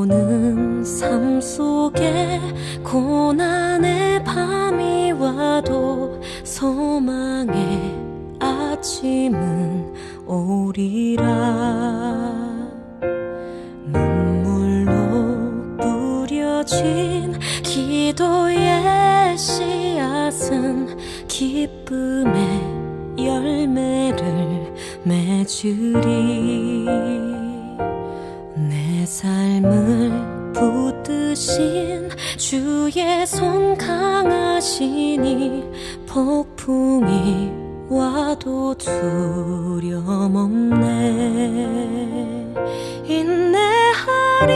때로는 삶 속에 고난의 밤이 와도 소망의 아침은 오리라. 눈물로 뿌려진 기도의 씨앗은 기쁨의 열매를 맺으리. 내 삶을 붙드신 주의 손 강하시니 폭풍이 와도 두려움 없네. 인내하리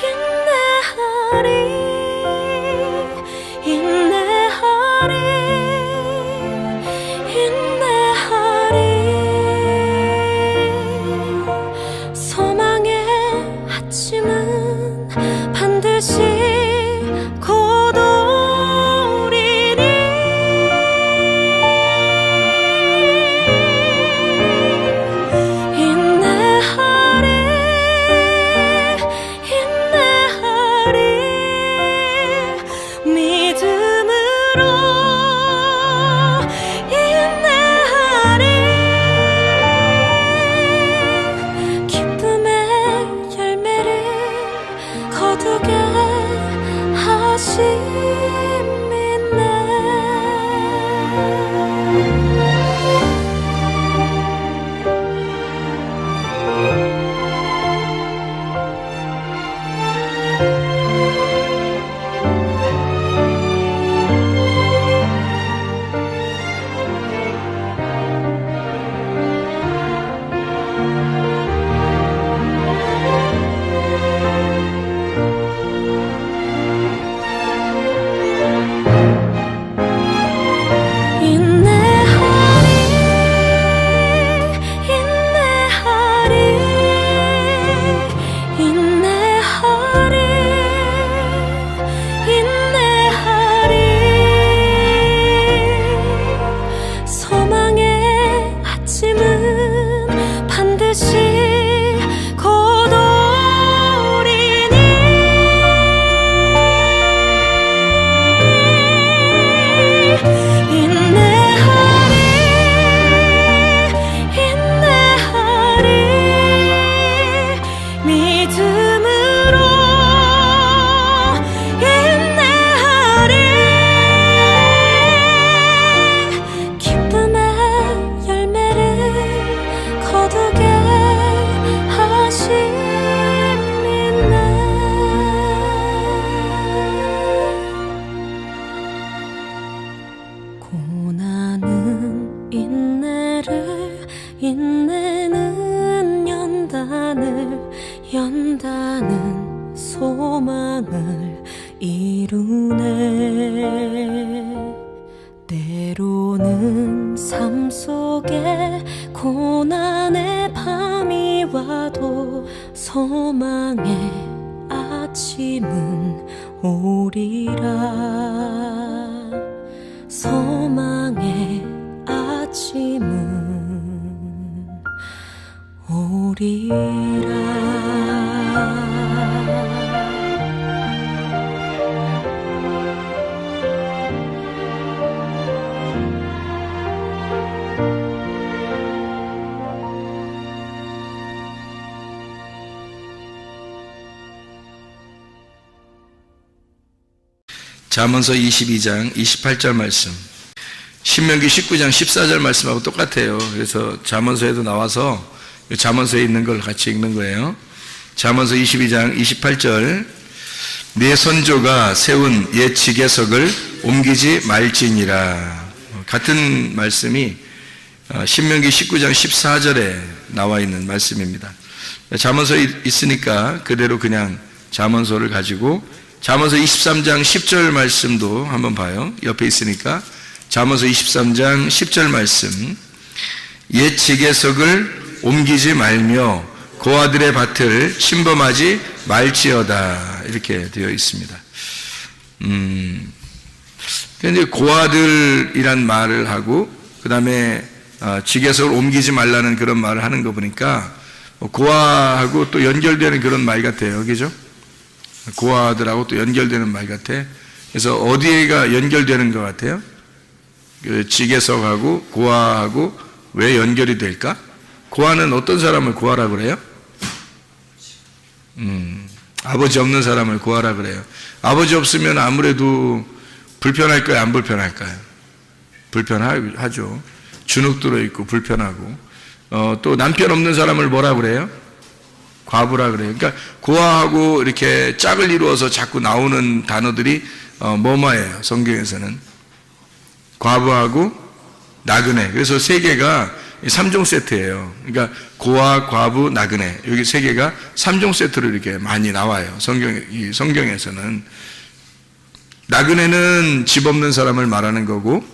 인내하리 인내하리 인내하리. 소망의 아침은 반드시 곧 오리니. 인내하리 인내하리 믿음으로 인내하리. 기쁨의 열매를 거두게 하심이네. 고난은 인내를, 인내는 연단을, 연단은 소망을 이루네. 때로는 삶 속에 고난의 밤이 와도 소망의 아침은 오리라. 소망의 아침은 오리라. 잠언서 22장 28절 말씀, 신명기 19장 14절 말씀하고 똑같아요. 그래서 잠언서에도 나와서 잠언서에 있는 걸 같이 읽는 거예요. 잠언서 22장 28절, 내 선조가 세운 옛 지계석을 옮기지 말지니라. 같은 말씀이 신명기 19장 14절에 나와 있는 말씀입니다. 잠언서에 있으니까 그대로 그냥 잠언서를 가지고 잠언서 23장 10절 말씀도 한번 봐요. 옆에 있으니까 잠언서 23장 10절 말씀, 옛 지계석을 옮기지 말며 고아들의 밭을 침범하지 말지어다, 이렇게 되어 있습니다. 근데 고아들이란 말을 하고 그 다음에 지계석을 옮기지 말라는 그런 말을 하는 거 보니까 고아하고 또 연결되는 그런 말 같아요. 그죠? 고아들하고 또 연결되는 말 같아. 그래서 어디가 연결되는 것 같아요? 그 지계석하고 고아하고 왜 연결이 될까? 고아는 어떤 사람을 고아라 그래요? 아버지 없는 사람을 고아라 그래요. 아버지 없으면 아무래도 불편할까요? 안 불편할까요? 불편하죠. 주눅 들어있고 불편하고. 또 남편 없는 사람을 뭐라 그래요? 과부라 그래요. 그러니까 고아하고 이렇게 짝을 이루어서 자꾸 나오는 단어들이 뭐뭐예요. 성경에서는 과부하고 나그네. 그래서 세 개가 3종 세트예요. 그러니까 고아, 과부, 나그네. 여기 세 개가 3종 세트로 이렇게 많이 나와요. 성경에서는. 나그네는 집 없는 사람을 말하는 거고,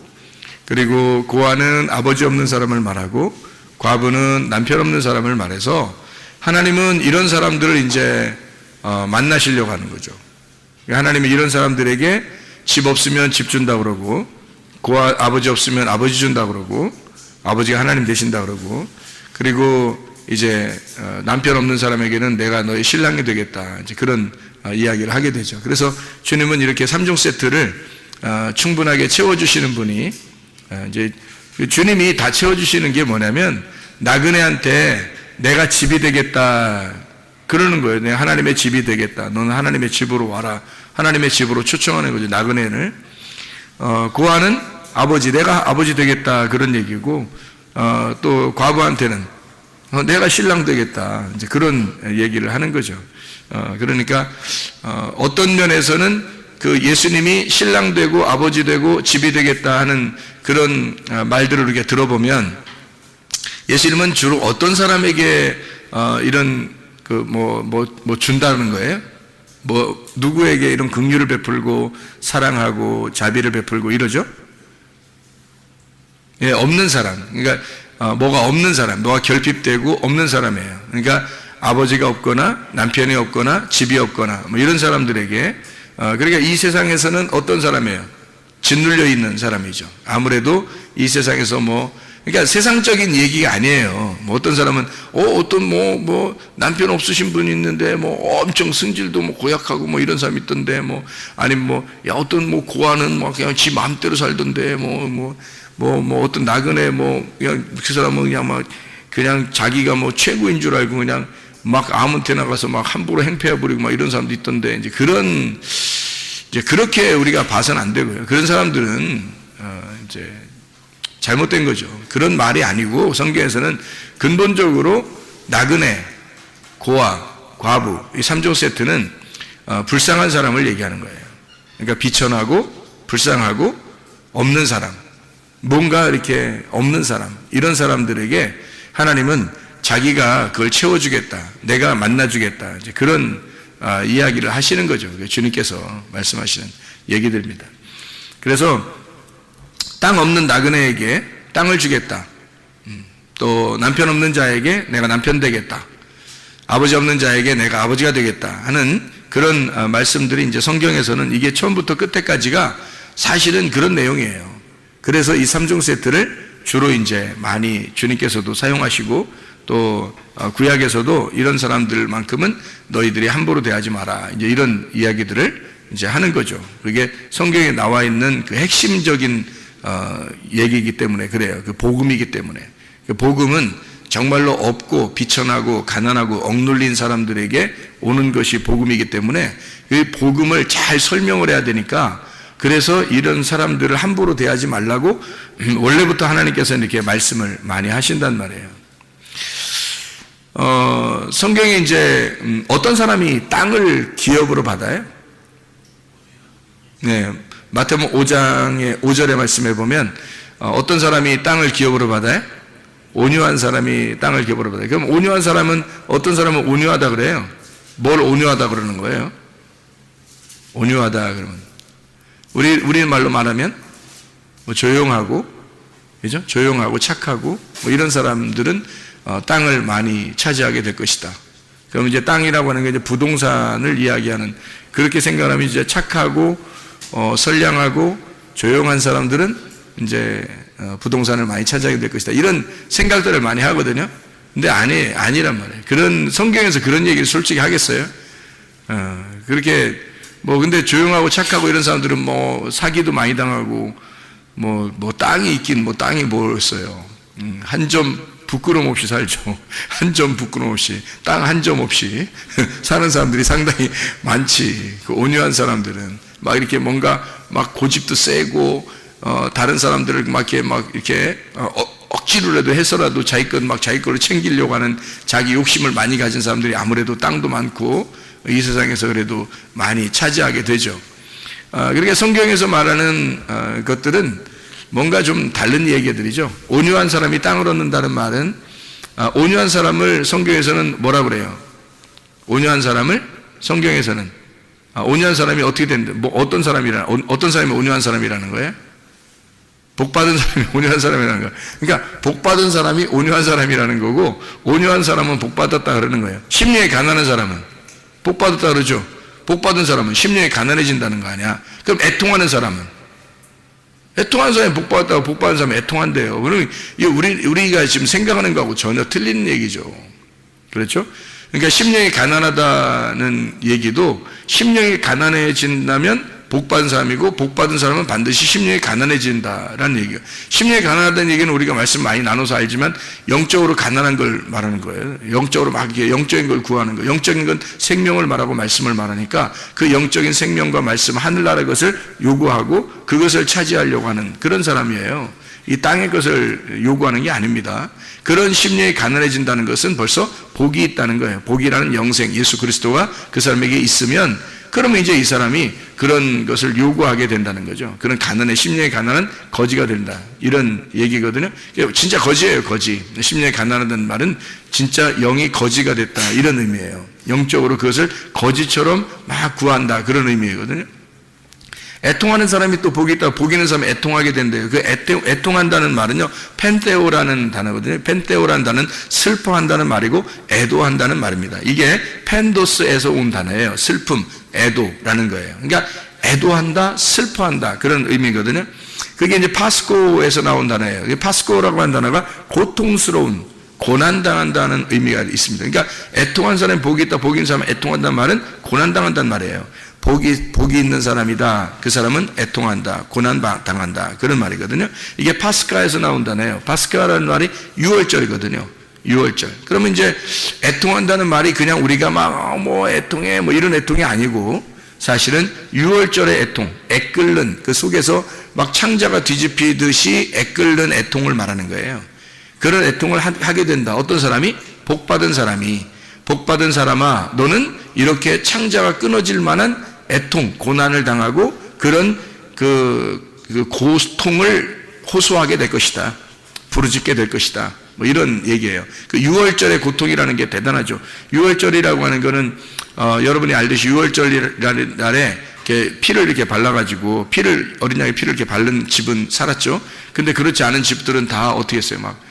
그리고 고아는 아버지 없는 사람을 말하고, 과부는 남편 없는 사람을 말해서 하나님은 이런 사람들을 이제 만나시려고 하는 거죠. 하나님은 이런 사람들에게 집 없으면 집 준다 그러고, 고아 아버지 없으면 아버지 준다 그러고, 아버지가 하나님 되신다 그러고, 그리고 이제 남편 없는 사람에게는 내가 너의 신랑이 되겠다, 이제 그런 이야기를 하게 되죠. 그래서 주님은 이렇게 3종 세트를 충분하게 채워주시는 분이, 이제 주님이 다 채워주시는 게 뭐냐면 나그네한테 내가 집이 되겠다 그러는 거예요. 내가 하나님의 집이 되겠다. 너는 하나님의 집으로 와라. 하나님의 집으로 초청하는 거죠. 나그네를. 고아는 아버지, 내가 아버지 되겠다 그런 얘기고, 또 과부한테는 내가 신랑 되겠다, 이제 그런 얘기를 하는 거죠. 그러니까 어떤 면에서는 그 예수님이 신랑 되고 아버지 되고 집이 되겠다 하는 그런 말들을 이렇게 들어보면 예수님은 주로 어떤 사람에게 이런 뭐 준다는 거예요? 뭐 누구에게 이런 긍휼을 베풀고 사랑하고 자비를 베풀고 이러죠? 예, 없는 사람. 그러니까 뭐가 없는 사람, 뭐가 결핍되고 없는 사람이에요. 그러니까 아버지가 없거나 남편이 없거나 집이 없거나 뭐 이런 사람들에게, 그러니까 이 세상에서는 어떤 사람이에요? 짓눌려 있는 사람이죠. 아무래도 이 세상에서 그러니까 세상적인 얘기가 아니에요. 뭐 어떤 사람은 어떤 뭐 남편 없으신 분이 있는데 뭐 엄청 승질도 뭐 고약하고 뭐 이런 사람이 있던데, 뭐 아니면 야 어떤 고아는 뭐 그냥 지 마음대로 살던데, 뭐 어떤 나그네 그냥 그 사람은 그냥 자기가 최고인 줄 알고 그냥 막 아무 데나 가서 막 함부로 행패해 버리고 막 이런 사람도 있던데, 이제 그렇게 우리가 봐서는 안 되고요. 그런 사람들은 이제 잘못된 거죠. 그런 말이 아니고 성경에서는 근본적으로 나그네, 고아, 과부 이 3종 세트는 불쌍한 사람을 얘기하는 거예요. 그러니까 비천하고 불쌍하고 없는 사람, 뭔가 이렇게 없는 사람, 이런 사람들에게 하나님은 자기가 그걸 채워주겠다, 내가 만나주겠다, 이제 그런 이야기를 하시는 거죠. 주님께서 말씀하시는 얘기들입니다. 그래서 땅 없는 나그네에게 땅을 주겠다, 또 남편 없는 자에게 내가 남편 되겠다, 아버지 없는 자에게 내가 아버지가 되겠다 하는 그런 말씀들이 이제 성경에서는 이게 처음부터 끝에까지가 사실은 그런 내용이에요. 그래서 이 3종 세트를 주로 이제 많이 주님께서도 사용하시고, 또 구약에서도 이런 사람들만큼은 너희들이 함부로 대하지 마라, 이제 이런 이야기들을 이제 하는 거죠. 그게 성경에 나와 있는 그 핵심적인 얘기이기 때문에 그래요. 그 복음이기 때문에. 그 복음은 정말로 없고 비천하고 가난하고 억눌린 사람들에게 오는 것이 복음이기 때문에 그 복음을 잘 설명을 해야 되니까, 그래서 이런 사람들을 함부로 대하지 말라고 원래부터 하나님께서 이렇게 말씀을 많이 하신단 말이에요. 성경에 이제 어떤 사람이 땅을 기업으로 받아요? 네, 마태복음 5장의 5절의 말씀에 보면 어떤 사람이 땅을 기업으로 받아요? 온유한 사람이 땅을 기업으로 받아요. 그럼 온유한 사람은, 어떤 사람은 온유하다 그래요? 뭘 온유하다 그러는 거예요? 온유하다 그러면 우리 말로 말하면 조용하고, 그죠? 조용하고 착하고 이런 사람들은 땅을 많이 차지하게 될 것이다. 그럼 이제 땅이라고 하는 게 이제 부동산을 이야기하는, 그렇게 생각하면 이제 착하고 선량하고 조용한 사람들은 이제 부동산을 많이 차지하게 될 것이다, 이런 생각들을 많이 하거든요. 근데 아니란 말이에요. 그런, 성경에서 그런 얘기를 솔직히 하겠어요? 그렇게, 근데 조용하고 착하고 이런 사람들은 사기도 많이 당하고, 땅이 있긴 땅이 뭐였어요. 한 점 부끄럼 없이 살죠. 한 점 부끄럼 없이, 땅 한 점 없이 사는 사람들이 상당히 많지. 그 온유한 사람들은. 막 이렇게 뭔가 막 고집도 세고, 다른 사람들을 이렇게 억지로라도 해서라도 자기 걸로 챙기려고 하는 자기 욕심을 많이 가진 사람들이 아무래도 땅도 많고 이 세상에서 그래도 많이 차지하게 되죠. 그러니까 성경에서 말하는 것들은 뭔가 좀 다른 얘기들이죠. 온유한 사람이 땅을 얻는다는 말은 온유한 사람을 성경에서는 뭐라 그래요? 온유한 사람을 성경에서는 온유한 사람이 어떻게 되는데 어떤 사람이 온유한 사람이라는 거예요? 복받은 사람이 온유한 사람이라는 거예요. 그러니까 복받은 사람이 온유한 사람이라는 거고 온유한 사람은 복받았다 그러는 거예요. 심령이 가난한 사람은 복받았다 그러죠. 복받은 사람은 심령이 가난해진다는 거 아니야. 그럼 애통하는 사람은 복받았다고 복받은 사람은 애통한대요. 그럼 우리가 지금 생각하는 거하고 전혀 틀린 얘기죠. 그렇죠? 그러니까 심령이 가난하다는 얘기도 심령이 가난해진다면 복받은 사람이고 복받은 사람은 반드시 심령이 가난해진다라는 얘기예요. 심령이 가난하다는 얘기는 우리가 말씀 많이 나눠서 알지만 영적으로 가난한 걸 말하는 거예요. 영적으로 막 이렇게 영적인 걸 구하는 거예요. 영적인 건 생명을 말하고 말씀을 말하니까 그 영적인 생명과 말씀, 하늘나라의 것을 요구하고 그것을 차지하려고 하는 그런 사람이에요. 이 땅의 것을 요구하는 게 아닙니다. 그런 심령이 가난해진다는 것은 벌써 복이 있다는 거예요. 복이라는 영생, 예수 그리스도가 그 사람에게 있으면 그러면 이제 이 사람이 그런 것을 요구하게 된다는 거죠. 그런 심령의 가난은 거지가 된다. 이런 얘기거든요. 진짜 거지예요, 거지. 심령의 가난하다는 말은 진짜 영이 거지가 됐다. 이런 의미예요. 영적으로 그것을 거지처럼 막 구한다. 그런 의미거든요. 애통하는 사람이 또 복이 있다. 복 있는 사람이 애통하게 된대요. 그 애통한다는 말은요, 펜테오라는 단어거든요. 펜테오라는 단어는 슬퍼한다는 말이고 애도한다는 말입니다. 이게 펜도스에서 온 단어예요. 슬픔, 애도라는 거예요. 그러니까 애도한다, 슬퍼한다 그런 의미거든요. 그게 이제 파스코에서 나온 단어예요. 파스코라고 하는 단어가 고통스러운, 고난당한다는 의미가 있습니다. 그러니까 애통한 사람이 복이 있다, 복이 있는 사람은 애통한다는 말은 고난당한다는 말이에요. 복이 있는 사람이다. 그 사람은 애통한다, 고난당한다 그런 말이거든요. 이게 파스카에서 나온 단어예요. 파스카라는 말이 6월절이거든요. 6월절. 그러면 이제 애통한다는 말이 그냥 우리가 애통해 이런 애통이 아니고 사실은 6월절의 애통, 애끓는 그 속에서 막 창자가 뒤집히듯이 애끓는 애통을 말하는 거예요. 그런 애통을 하게 된다. 어떤 사람이? 복받은 사람아, 너는 이렇게 창자가 끊어질 만한 애통, 고난을 당하고 그런 그 고통을 호소하게 될 것이다. 부르짖게 될 것이다. 이런 얘기예요. 그 6월절의 고통이라는 게 대단하죠. 6월절이라고 하는 거는 여러분이 알듯이 6월절이라는 날에 이렇게 피를 이렇게 발라가지고 어린 양의 피를 이렇게 바른 집은 살았죠. 근데 그렇지 않은 집들은 다 어떻게 했어요? 막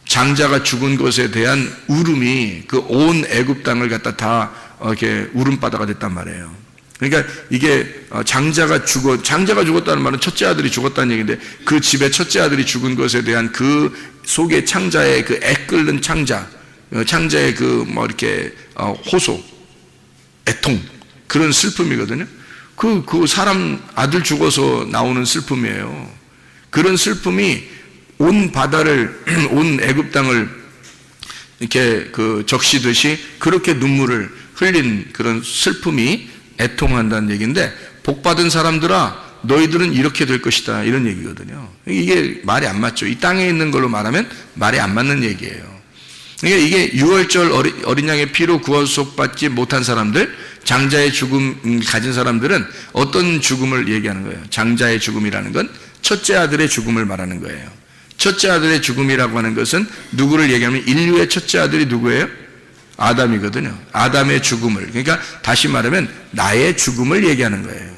장자가 죽은 것에 대한 울음이 그 온 애굽 땅을 갖다 다 이렇게 울음바다가 됐단 말이에요. 그러니까 이게 장자가 죽었다는 말은 첫째 아들이 죽었다는 얘기인데 그 집의 첫째 아들이 죽은 것에 대한 그 속에 창자의 그 애끓는 창자의 이렇게 호소, 애통 그런 슬픔이거든요. 그 사람 아들 죽어서 나오는 슬픔이에요. 그런 슬픔이 온 바다를 온 애굽 땅을 이렇게 적시듯이 그렇게 눈물을 흘린 그런 슬픔이 애통한다는 얘기인데 복받은 사람들아 너희들은 이렇게 될 것이다 이런 얘기거든요. 이게 말이 안 맞죠. 이 땅에 있는 걸로 말하면 말이 안 맞는 얘기예요. 그러니까 이게 6월절 어린 양의 피로 구원속받지 못한 사람들, 장자의 죽음 가진 사람들은 어떤 죽음을 얘기하는 거예요? 장자의 죽음이라는 건 첫째 아들의 죽음을 말하는 거예요. 첫째 아들의 죽음이라고 하는 것은 누구를 얘기하면 인류의 첫째 아들이 누구예요? 아담이거든요. 아담의 죽음을, 그러니까 다시 말하면 나의 죽음을 얘기하는 거예요.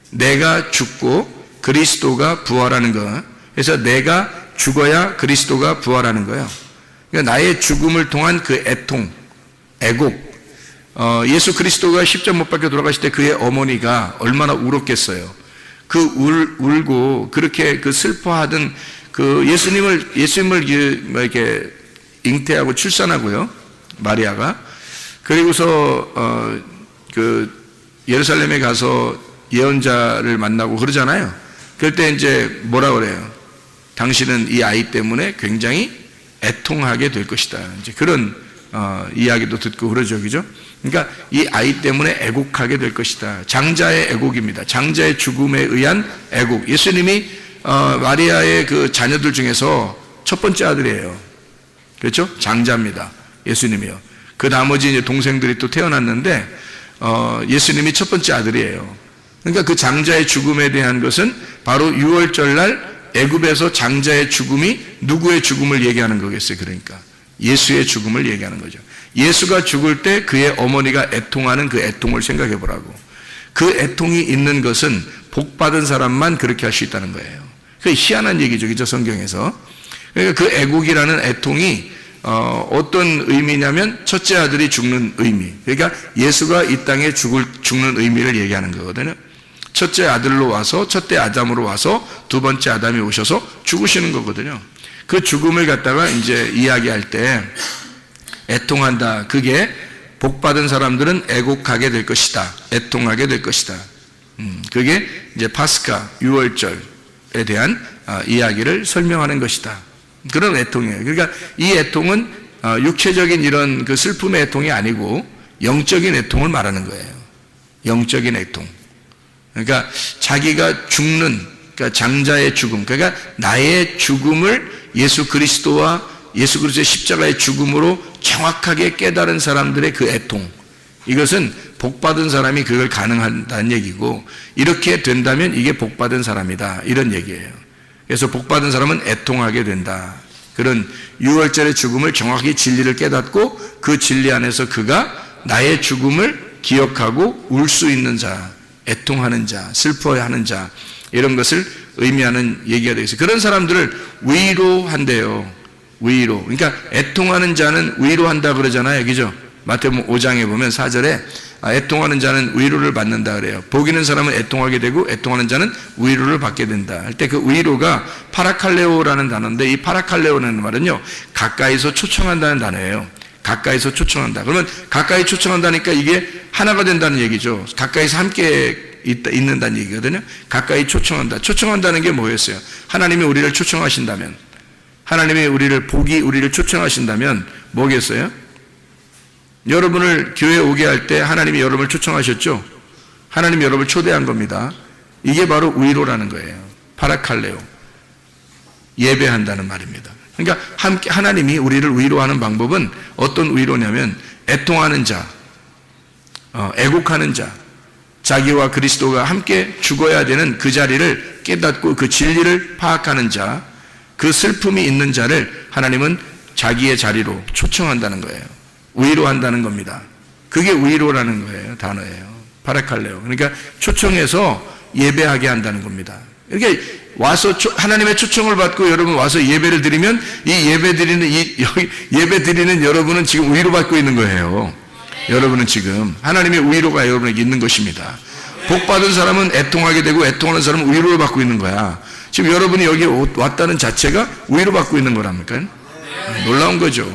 내가 죽고 그리스도가 부활하는 거. 그래서 내가 죽어야 그리스도가 부활하는 거예요. 그러니까 나의 죽음을 통한 그 애통, 애곡. 예수 그리스도가 십자가 못 박혀 돌아가실 때 그의 어머니가 얼마나 울었겠어요. 울고 그렇게 슬퍼하던 예수님을 이렇게 잉태하고 출산하고요. 마리아가. 그리고서 예루살렘에 가서 예언자를 만나고 그러잖아요. 그럴 때 이제 뭐라 그래요? 당신은 이 아이 때문에 굉장히 애통하게 될 것이다. 이제 그런 이야기도 듣고 그러죠, 그죠? 그러니까 이 아이 때문에 애곡하게 될 것이다. 장자의 애곡입니다. 장자의 죽음에 의한 애곡. 예수님이 마리아의 그 자녀들 중에서 첫 번째 아들이에요. 그렇죠? 장자입니다. 예수님이요. 그 나머지 이제 동생들이 또 태어났는데 예수님이 첫 번째 아들이에요. 그러니까 그 장자의 죽음에 대한 것은 바로 6월절 날 애굽에서 장자의 죽음이 누구의 죽음을 얘기하는 거겠어요? 그러니까 예수의 죽음을 얘기하는 거죠. 예수가 죽을 때 그의 어머니가 애통하는 그 애통을 생각해 보라고. 그 애통이 있는 것은 복받은 사람만 그렇게 할 수 있다는 거예요. 그 희한한 얘기죠, 그죠? 성경에서. 그러니까 그 애국이라는 애통이 어떤 의미냐면 첫째 아들이 죽는 의미. 그러니까 예수가 이 땅에 죽는 의미를 얘기하는 거거든요. 첫째 아들로 와서, 첫째 아담으로 와서 두 번째 아담이 오셔서 죽으시는 거거든요. 그 죽음을 갖다가 이제 이야기할 때 애통한다. 그게 복받은 사람들은 애곡하게 될 것이다. 애통하게 될 것이다. 그게 이제 파스카, 6월절에 대한 이야기를 설명하는 것이다. 그런 애통이에요. 그러니까 이 애통은 육체적인 이런 그 슬픔의 애통이 아니고 영적인 애통을 말하는 거예요. 영적인 애통. 그러니까 자기가 죽는, 그러니까 장자의 죽음, 그러니까 나의 죽음을 예수 그리스도와 예수 그리스도의 십자가의 죽음으로 정확하게 깨달은 사람들의 그 애통, 이것은 복받은 사람이 그걸 가능하다는 얘기고, 이렇게 된다면 이게 복받은 사람이다, 이런 얘기예요. 그래서 복받은 사람은 애통하게 된다. 그런 6월절의 죽음을 정확히 진리를 깨닫고 그 진리 안에서 그가 나의 죽음을 기억하고 울 수 있는 자, 애통하는 자, 슬퍼하는 자, 이런 것을 의미하는 얘기가 되겠어요. 그런 사람들을 위로한대요. 위로. 그러니까 애통하는 자는 위로한다 그러잖아요. 그죠? 마태복음 5장에 보면 4절에 애통하는 자는 위로를 받는다 그래요. 복 있는 사람은 애통하게 되고 애통하는 자는 위로를 받게 된다 할 때 그 위로가 파라칼레오라는 단어인데, 이 파라칼레오라는 말은요, 가까이서 초청한다는 단어예요. 가까이서 초청한다. 그러면 가까이 초청한다니까 이게 하나가 된다는 얘기죠. 가까이서 함께 있는다는 얘기거든요. 가까이 초청한다. 초청한다는 게 뭐였어요? 하나님이 우리를 초청하신다면, 하나님이 우리를 초청하신다면 뭐겠어요? 여러분을 교회에 오게 할 때 하나님이 여러분을 초청하셨죠? 하나님이 여러분을 초대한 겁니다. 이게 바로 위로라는 거예요. 파라칼레오. 예배한다는 말입니다. 그러니까 함께 하나님이 우리를 위로하는 방법은 어떤 위로냐면, 애통하는 자, 애곡하는 자, 자기와 그리스도가 함께 죽어야 되는 그 자리를 깨닫고 그 진리를 파악하는 자, 그 슬픔이 있는 자를 하나님은 자기의 자리로 초청한다는 거예요. 위로한다는 겁니다. 그게 위로라는 거예요. 단어예요. 파라칼레오. 그러니까 초청해서 예배하게 한다는 겁니다. 이렇게 와서 하나님의 초청을 받고 여러분 와서 예배를 드리면, 이 예배 드리는 여러분은 지금 위로받고 있는 거예요. 여러분은 지금 하나님의 위로가 여러분에게 있는 것입니다. 복 받은 사람은 애통하게 되고 애통하는 사람은 위로를 받고 있는 거야. 지금 여러분이 여기 왔다는 자체가 위로받고 있는 거랍니까? 놀라운 거죠.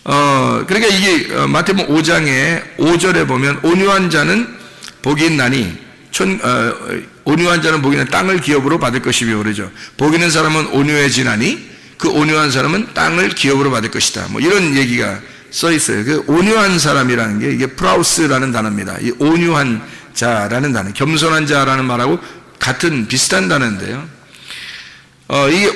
그러니까 이게 마태복음 5장에 5절에 보면 온유한 자는 복이 있나니 온유한 자는 복이 있나니 땅을 기업으로 받을 것이며 그러죠. 복 있는 사람은 온유해지나니 그 온유한 사람은 땅을 기업으로 받을 것이다. 뭐 이런 얘기가 써 있어요. 그 온유한 사람이라는 게 이게 프라우스라는 단어입니다. 이 온유한 자라는 단어, 겸손한 자라는 말하고 같은 비슷한 단어인데요. 이게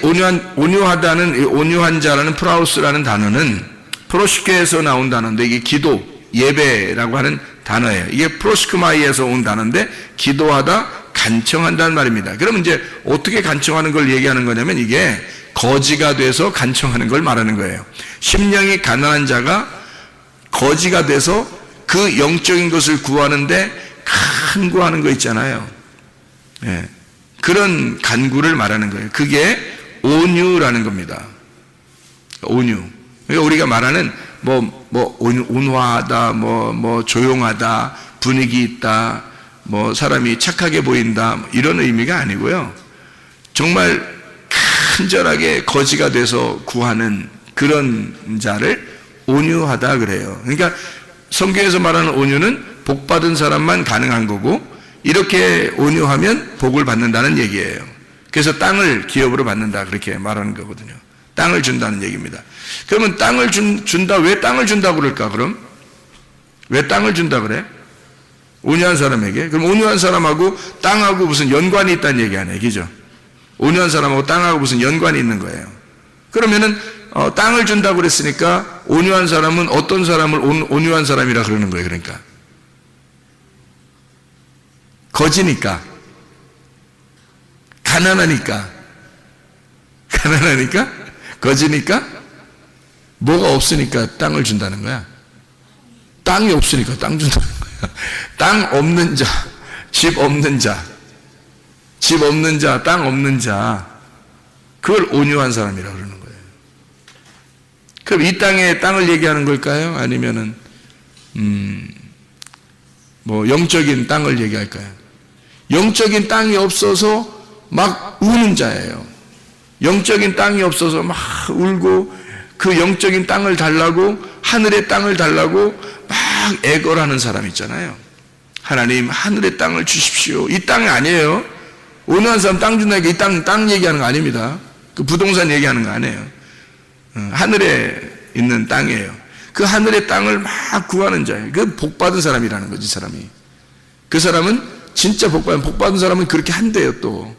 온유하다는, 이 온유한 자라는 프라우스라는 단어는 프로시케에서 나온 단어인데, 이게 기도, 예배라고 하는 단어예요. 이게 프로스크마이에서 온 단어인데, 기도하다, 간청한다는 말입니다. 그러면 이제 어떻게 간청하는 걸 얘기하는 거냐면, 이게 거지가 돼서 간청하는 걸 말하는 거예요. 심령이 가난한 자가 거지가 돼서 그 영적인 것을 구하는데 간구하는 거 있잖아요. 예. 그런 간구를 말하는 거예요. 그게 온유라는 겁니다. 온유. 그러니까 우리가 말하는 온화하다, 조용하다, 분위기 있다, 사람이 착하게 보인다, 이런 의미가 아니고요. 정말 간절하게 거지가 돼서 구하는 그런 자를 온유하다 그래요. 그러니까 성경에서 말하는 온유는 복 받은 사람만 가능한 거고, 이렇게 온유하면 복을 받는다는 얘기예요. 그래서 땅을 기업으로 받는다 그렇게 말하는 거거든요. 땅을 준다는 얘기입니다. 그러면 땅을 준다, 왜 땅을 준다고 그럴까? 그럼 왜 땅을 준다 그래? 온유한 사람에게? 그럼 온유한 사람하고 땅하고 무슨 연관이 있다는 얘기 아니에요, 그죠? 온유한 사람하고 땅하고 무슨 연관이 있는 거예요. 그러면은 땅을 준다고 그랬으니까 온유한 사람은 어떤 사람을 온유한 사람이라 그러는 거예요. 그러니까 거지니까, 가난하니까, 거지니까, 뭐가 없으니까 땅을 준다는 거야. 땅이 없으니까 땅 준다는 거야. 땅 없는 자, 집 없는 자, 땅 없는 자, 그걸 온유한 사람이라 그러는 거예요. 그럼 이 땅을 얘기하는 걸까요? 아니면은 뭐 영적인 땅을 얘기할까요? 영적인 땅이 없어서 막 우는 자예요. 영적인 땅이 없어서 막 울고 그 영적인 땅을 달라고, 하늘의 땅을 달라고 막 애걸 하는 사람 있잖아요. 하나님, 하늘의 땅을 주십시오. 이 땅이 아니에요. 온유한 사람 땅 준다니까 이 땅 얘기하는 거 아닙니다. 그 부동산 얘기하는 거 아니에요. 하늘에 있는 땅이에요. 그 하늘의 땅을 막 구하는 자예요. 그 복받은 사람이라는 거지, 사람이. 그 사람은 진짜 복받은 사람은 그렇게 한대요, 또.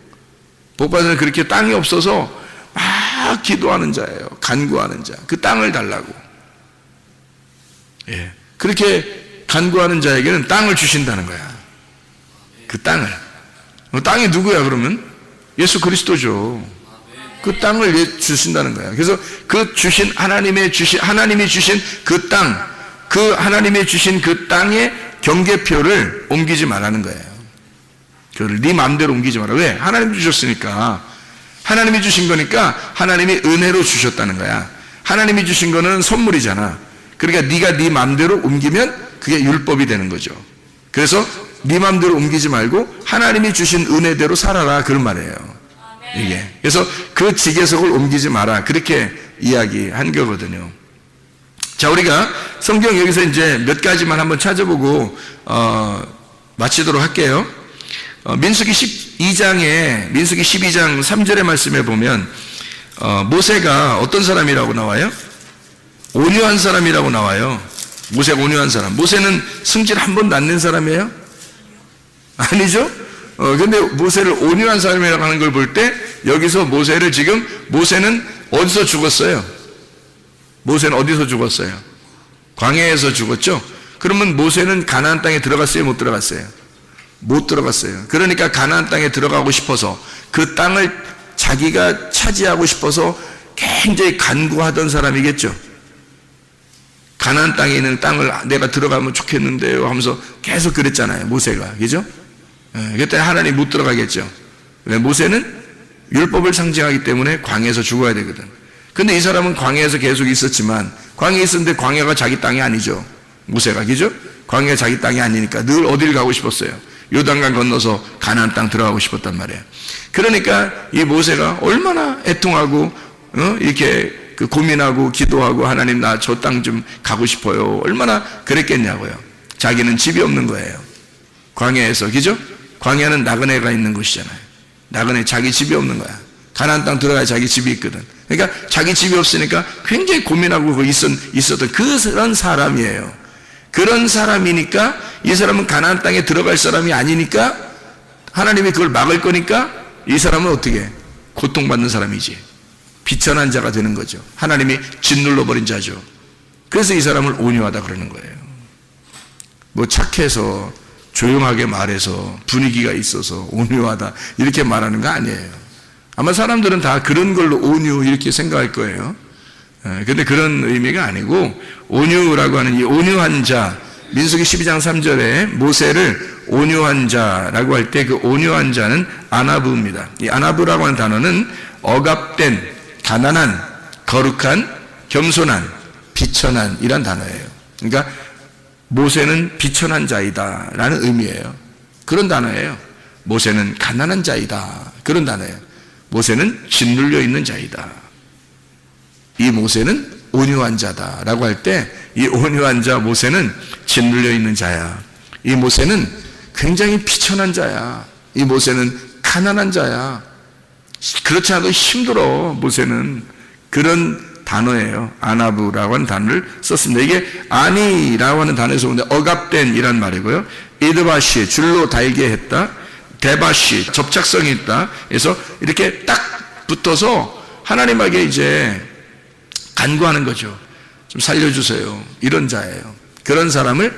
복받은 사람은 그렇게 땅이 없어서 막 기도하는 자예요. 간구하는 자. 그 땅을 달라고. 예. 그렇게 간구하는 자에게는 땅을 주신다는 거야. 그 땅을. 땅이 누구야, 그러면? 예수 그리스도죠. 그 땅을 주신다는 거야. 그래서 그 주신 하나님이 주신 그 땅, 그 하나님이 주신 그 땅의 경계표를 옮기지 말라는 거예요. 그걸 네 마음대로 옮기지 마라. 왜? 하나님이 주셨으니까. 하나님이 주신 거니까 하나님이 은혜로 주셨다는 거야. 하나님이 주신 거는 선물이잖아. 그러니까 네가 네 마음대로 옮기면 그게 율법이 되는 거죠. 그래서 네 마음대로 옮기지 말고 하나님이 주신 은혜대로 살아라, 그런 말이에요. 이게. 그래서 그 지계석을 옮기지 마라, 그렇게 이야기한 거거든요. 자, 우리가 성경 여기서 이제 몇 가지만 한번 찾아보고 마치도록 할게요. 민수기 12장 3절의 말씀에 보면 모세가 어떤 사람이라고 나와요? 온유한 사람이라고 나와요. 모세가 온유한 사람. 모세는 승질 한 번도 안 낸 사람이에요? 아니죠? 근데 모세를 온유한 사람이라고 하는 걸 볼 때 여기서 모세는 어디서 죽었어요? 모세는 어디서 죽었어요? 광야에서 죽었죠? 그러면 모세는 가나안 땅에 들어갔어요? 못 들어갔어요? 못 들어갔어요. 그러니까 가나안 땅에 들어가고 싶어서 그 땅을 자기가 차지하고 싶어서 굉장히 간구하던 사람이겠죠. 가나안 땅에 있는 땅을 내가 들어가면 좋겠는데요 하면서 계속 그랬잖아요, 모세가. 그죠? 그때 하나님 못 들어가겠죠. 왜? 모세는 율법을 상징하기 때문에 광야에서 죽어야 되거든. 근데 이 사람은 광야에서 계속 있었지만, 광야에 있었는데 광야가 자기 땅이 아니죠, 모세가. 그죠? 광야가 자기 땅이 아니니까 늘 어딜 가고 싶었어요? 요단강 건너서 가나안 땅 들어가고 싶었단 말이에요. 그러니까 이 모세가 얼마나 애통하고 이렇게 고민하고 기도하고, 하나님 나 저 땅 좀 가고 싶어요, 얼마나 그랬겠냐고요. 자기는 집이 없는 거예요, 광야에서. 그죠? 광야는 나그네가 있는 곳이잖아요. 나그네, 자기 집이 없는 거야. 가나안 땅 들어가야 자기 집이 있거든. 그러니까 자기 집이 없으니까 굉장히 고민하고 있었던 그런 사람이에요. 그런 사람이니까, 이 사람은 가나안 땅에 들어갈 사람이 아니니까 하나님이 그걸 막을 거니까 이 사람은 어떻게? 고통받는 사람이지. 비천한 자가 되는 거죠. 하나님이 짓눌러버린 자죠. 그래서 이 사람을 온유하다 그러는 거예요. 뭐 착해서 조용하게 말해서 분위기가 있어서 온유하다 이렇게 말하는 거 아니에요. 아마 사람들은 다 그런 걸로 온유 이렇게 생각할 거예요. 근데 그런 의미가 아니고, 온유라고 하는 이 온유한 자, 민수기 12장 3절에 모세를 온유한 자라고 할 때 그 온유한 자는 아나브입니다. 이 아나브라고 하는 단어는 억압된, 가난한, 거룩한, 겸손한, 비천한 이란 단어예요. 그러니까 모세는 비천한 자이다 라는 의미예요. 그런 단어예요. 모세는 가난한 자이다, 그런 단어예요. 모세는 짓눌려 있는 자이다. 이 모세는 온유한 자다라고 할 때 이 온유한 자 모세는 짓눌려 있는 자야. 이 모세는 굉장히 비천한 자야. 이 모세는 가난한 자야. 그렇지 않아도 힘들어. 모세는 그런 단어예요. 아나브라고 하는 단어를 썼습니다. 이게 아니라고 하는 단어에서 오는데 억압된이란 말이고요. 이드바시 줄로 달게 했다. 데바시 접착성이 있다. 그래서 이렇게 딱 붙어서 하나님에게 이제 간구하는 거죠. 좀 살려주세요. 이런 자예요. 그런 사람을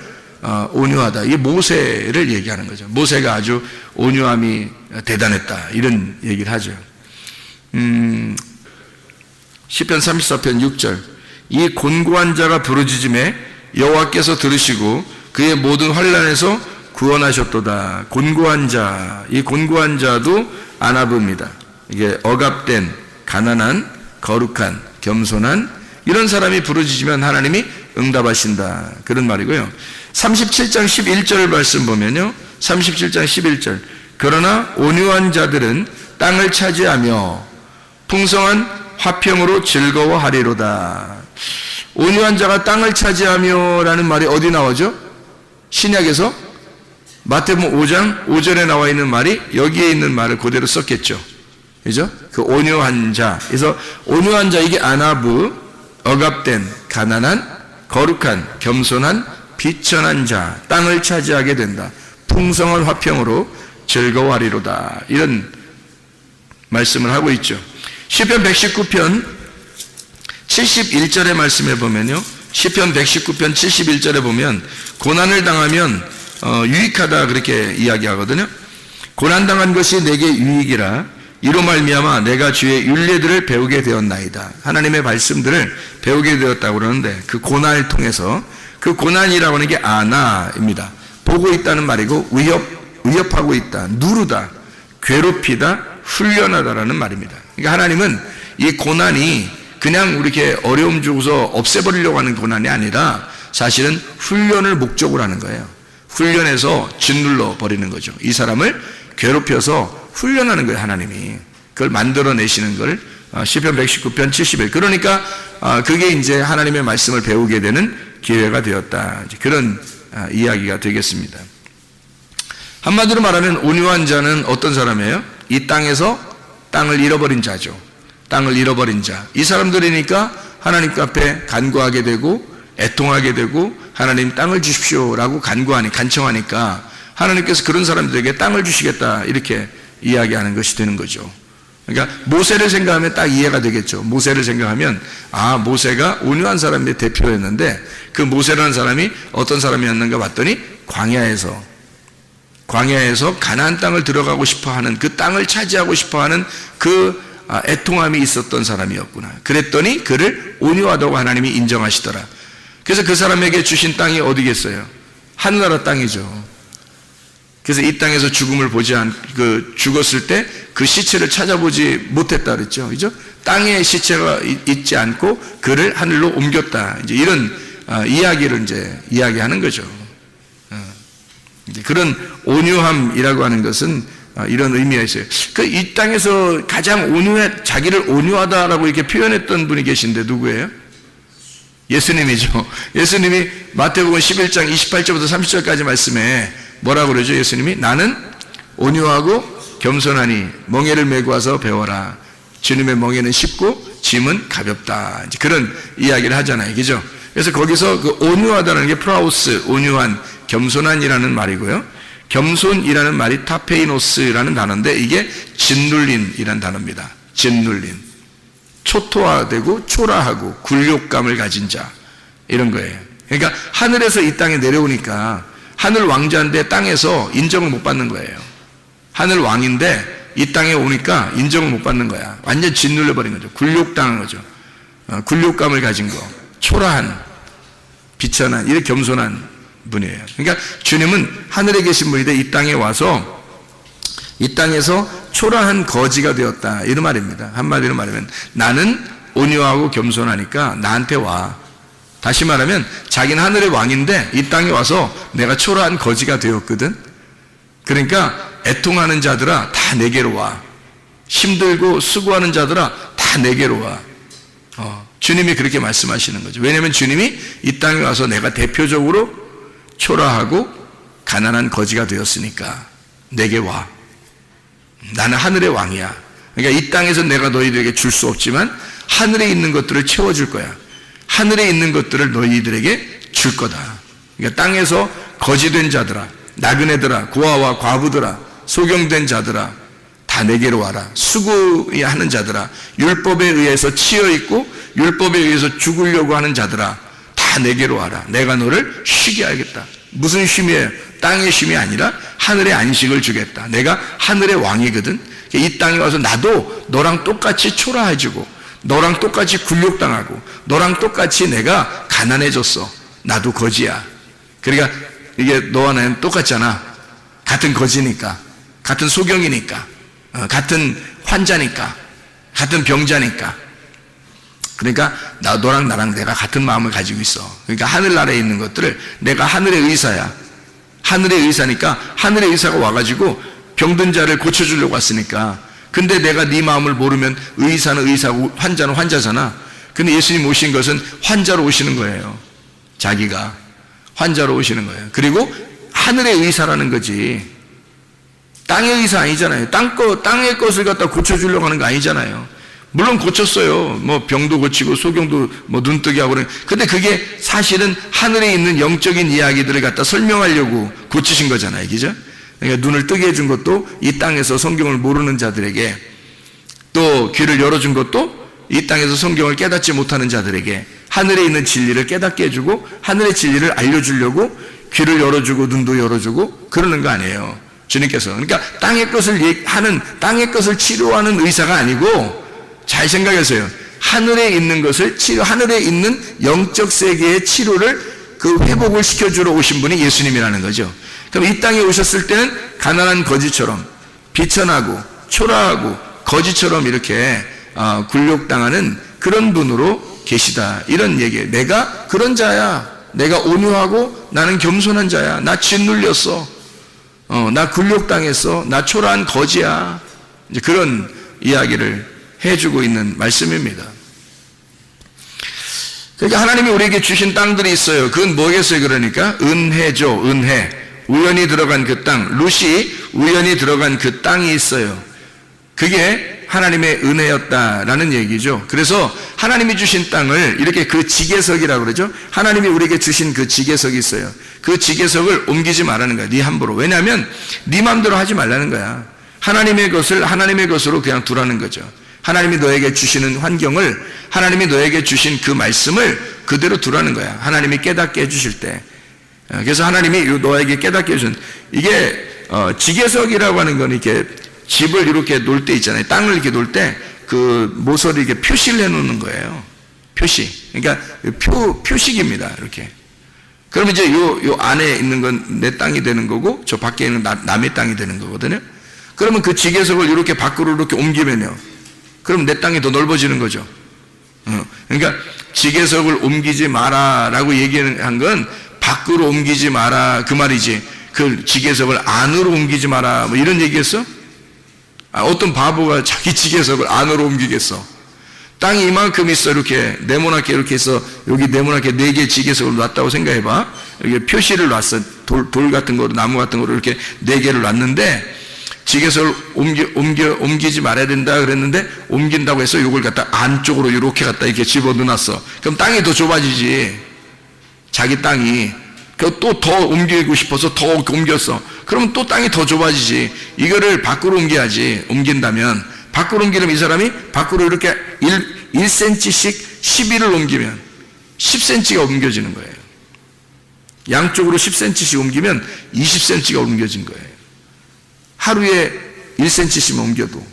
온유하다. 이게 모세를 얘기하는 거죠. 모세가 아주 온유함이 대단했다. 이런 얘기를 하죠. 시편 34편 6절 이 곤고한 자가 부르짖음에 여호와께서 들으시고 그의 모든 환난에서 구원하셨도다. 곤고한 자, 이 곤고한 자도 아나브입니다. 이게 억압된, 가난한, 거룩한, 겸손한 이런 사람이 부르짖으면 하나님이 응답하신다. 그런 말이고요. 37장 11절 말씀 보면요. 37장 11절 그러나 온유한 자들은 땅을 차지하며 풍성한 화평으로 즐거워하리로다. 온유한 자가 땅을 차지하며 라는 말이 어디 나오죠? 신약에서 마태복음 5장 5절에 나와 있는 말이 여기에 있는 말을 그대로 썼겠죠. 그죠? 그 온유한 자. 그래서 온유한 자 이게 아나브, 억압된, 가난한, 거룩한, 겸손한, 비천한 자, 땅을 차지하게 된다. 풍성한 화평으로 즐거워하리로다. 이런 말씀을 하고 있죠. 시편 119편 71절의 말씀에 보면요. 시편 119편 71절에 보면 고난을 당하면 유익하다 그렇게 이야기하거든요. 고난당한 것이 내게 유익이라 이로 말미암아 내가 주의 율례들을 배우게 되었나이다. 하나님의 말씀들을 배우게 되었다고 그러는데 그 고난을 통해서 그 고난이라고 하는 게 아나입니다. 보고 있다는 말이고 위협하고 있다, 누르다, 괴롭히다, 훈련하다라는 말입니다. 그러니까 하나님은 이 고난이 그냥 이렇게 어려움 주고서 없애버리려고 하는 고난이 아니라 사실은 훈련을 목적으로 하는 거예요. 훈련해서 짓눌러 버리는 거죠. 이 사람을 괴롭혀서 훈련하는 거예요. 하나님이 그걸 만들어내시는 걸 시편 119편 71 그러니까 그게 이제 하나님의 말씀을 배우게 되는 기회가 되었다. 그런 이야기가 되겠습니다. 한마디로 말하면 온유한 자는 어떤 사람이에요? 이 땅에서 땅을 잃어버린 자죠. 땅을 잃어버린 자. 이 사람들이니까 하나님 앞에 간구하게 되고 애통하게 되고 하나님 땅을 주십시오라고 간청하니까 하나님께서 그런 사람들에게 땅을 주시겠다 이렇게 이야기하는 것이 되는 거죠. 그러니까 모세를 생각하면 딱 이해가 되겠죠. 모세를 생각하면 모세가 온유한 사람의 대표였는데 그 모세라는 사람이 어떤 사람이었는가 봤더니 광야에서 가나안 땅을 들어가고 싶어하는 그 땅을 차지하고 싶어하는 그 애통함이 있었던 사람이었구나. 그랬더니 그를 온유하다고 하나님이 인정하시더라. 그래서 그 사람에게 주신 땅이 어디겠어요? 하늘나라 땅이죠. 그래서 이 땅에서 죽음을 죽었을 때 그 시체를 찾아보지 못했다 그랬죠. 그죠? 땅에 시체가 있지 않고 그를 하늘로 옮겼다. 이제 이런 이야기를 이제 이야기하는 거죠. 이제 그런 온유함이라고 하는 것은 이런 의미가 있어요. 이 땅에서 가장 자기를 온유하다라고 이렇게 표현했던 분이 계신데 누구예요? 예수님이죠. 예수님이 마태복음 11장 28절부터 30절까지 말씀에 뭐라고 그러죠? 예수님이 나는 온유하고 겸손하니 멍에를 메고 와서 배워라. 주님의 멍에는 쉽고 짐은 가볍다. 이제 그런 이야기를 하잖아요. 그죠? 그래서 거기서 그 온유하다는 게 프라우스, 온유한, 겸손한이라는 말이고요. 겸손이라는 말이 타페이노스라는 단어인데 이게 짓눌린이라는 단어입니다. 짓눌린. 초토화되고 초라하고 굴욕감을 가진 자 이런 거예요. 그러니까 하늘에서 이 땅에 내려오니까 하늘 왕자인데 땅에서 인정을 못 받는 거예요. 하늘 왕인데 이 땅에 오니까 인정을 못 받는 거야. 완전 짓눌려 버린 거죠. 굴욕당한 거죠. 굴욕감을 가진 거. 초라한, 비천한, 이렇게 겸손한 분이에요. 그러니까 주님은 하늘에 계신 분인데 이 땅에 와서 이 땅에서 초라한 거지가 되었다. 이런 말입니다. 한마디로 말하면 나는 온유하고 겸손하니까 나한테 와. 다시 말하면 자기는 하늘의 왕인데 이 땅에 와서 내가 초라한 거지가 되었거든. 그러니까 애통하는 자들아 다 내게로 와. 힘들고 수고하는 자들아 다 내게로 와. 주님이 그렇게 말씀하시는 거죠. 왜냐하면 주님이 이 땅에 와서 내가 대표적으로 초라하고 가난한 거지가 되었으니까 내게 와. 나는 하늘의 왕이야. 그러니까 이 땅에서 내가 너희들에게 줄 수 없지만 하늘에 있는 것들을 채워줄 거야. 하늘에 있는 것들을 너희들에게 줄 거다. 그러니까 땅에서 거지된 자들아, 나그네들아, 고아와 과부들아, 소경된 자들아 다 내게로 와라. 수고하는 자들아, 율법에 의해서 치여있고 율법에 의해서 죽으려고 하는 자들아 다 내게로 와라. 내가 너를 쉬게 하겠다. 무슨 쉼이에요? 땅의 쉼이 아니라 하늘의 안식을 주겠다. 내가 하늘의 왕이거든. 이 땅에 와서 나도 너랑 똑같이 초라해지고 너랑 똑같이 굴욕당하고 너랑 똑같이 내가 가난해졌어. 나도 거지야. 그러니까 이게 너와 나는 똑같잖아. 같은 거지니까, 같은 소경이니까, 같은 환자니까, 같은 병자니까. 그러니까 너랑 나랑 내가 같은 마음을 가지고 있어. 그러니까 하늘나라에 있는 것들을 내가 하늘의 의사야. 하늘의 의사니까 하늘의 의사가 와가지고 병든 자를 고쳐주려고 왔으니까. 근데 내가 네 마음을 모르면 의사는 의사고 환자는 환자잖아. 근데 예수님 오신 것은 환자로 오시는 거예요. 자기가 환자로 오시는 거예요. 그리고 하늘의 의사라는 거지 땅의 의사 아니잖아요. 땅의 것을 갖다 고쳐주려고 하는 거 아니잖아요. 물론 고쳤어요. 뭐 병도 고치고 소경도 뭐 눈뜨게 하고 그래. 근데 그게 사실은 하늘에 있는 영적인 이야기들을 갖다 설명하려고 고치신 거잖아요. 그죠? 그러니까 눈을 뜨게 해준 것도 이 땅에서 성경을 모르는 자들에게, 또 귀를 열어준 것도 이 땅에서 성경을 깨닫지 못하는 자들에게 하늘에 있는 진리를 깨닫게 해주고 하늘의 진리를 알려주려고 귀를 열어주고 눈도 열어주고 그러는 거 아니에요. 주님께서. 그러니까 땅의 것을 치료하는 의사가 아니고, 잘 생각하세요. 하늘에 있는 것을 하늘에 있는 영적 세계의 치료를 회복을 시켜주러 오신 분이 예수님이라는 거죠. 그럼 이 땅에 오셨을 때는 가난한 거지처럼 비천하고 초라하고 거지처럼 이렇게 굴욕당하는 그런 분으로 계시다. 이런 얘기예요. 내가 그런 자야. 내가 온유하고 나는 겸손한 자야. 나 짓눌렸어. 나 굴욕당했어. 나 초라한 거지야. 이제 그런 이야기를 해주고 있는 말씀입니다. 그러니까 하나님이 우리에게 주신 땅들이 있어요. 그건 뭐겠어요? 그러니까 은혜죠. 은혜. 우연히 들어간 그 땅, 룻이 우연히 들어간 그 땅이 있어요. 그게 하나님의 은혜였다라는 얘기죠. 그래서 하나님이 주신 땅을 이렇게 그 지계석이라고 그러죠. 하나님이 우리에게 주신 그 지계석이 있어요. 그 지계석을 옮기지 말라는 거야. 네 함부로. 왜냐하면 네 마음대로 하지 말라는 거야. 하나님의 것을 하나님의 것으로 그냥 두라는 거죠. 하나님이 너에게 주시는 환경을, 하나님이 너에게 주신 그 말씀을 그대로 두라는 거야. 하나님이 깨닫게 해주실 때. 그래서 하나님이 너에게 깨닫게 해준, 이게 지계석이라고 하는 건 이렇게 집을 이렇게 놓을 때 있잖아요. 땅을 이렇게 놓을 때 그 모서리 이렇게 표시를 해놓는 거예요. 표시. 그러니까 표식입니다. 이렇게. 그러면 이제 요 안에 있는 건 내 땅이 되는 거고 저 밖에 있는 남의 땅이 되는 거거든요. 그러면 그 지계석을 이렇게 밖으로 이렇게 옮기면요, 그럼 내 땅이 더 넓어지는 거죠. 그러니까 지계석을 옮기지 마라라고 얘기한 건 밖으로 옮기지 마라 그 말이지, 그 지계석을 안으로 옮기지 마라 뭐 이런 얘기했어? 어떤 바보가 자기 지계석을 안으로 옮기겠어? 땅이 이만큼 있어. 이렇게 네모나게 이렇게 해서 여기 네모나게 4개 지계석을 놨다고 생각해봐. 여기 표시를 놨어. 돌 같은 거로, 나무 같은 거로 이렇게 4개를 놨는데 지계석을 옮기지 말아야 된다 그랬는데 옮긴다고 해서 이걸 갖다 안쪽으로 이렇게 갖다 이렇게 집어넣어놨어. 그럼 땅이 더 좁아지지. 자기 땅이. 또 더 옮기고 싶어서 더 옮겼어. 그러면 또 땅이 더 좁아지지. 이거를 밖으로 옮겨야지. 옮긴다면. 밖으로 옮기려면 이 사람이 밖으로 이렇게 1cm씩 11을 옮기면 10cm가 옮겨지는 거예요. 양쪽으로 10cm씩 옮기면 20cm가 옮겨진 거예요. 하루에 1cm씩 옮겨도.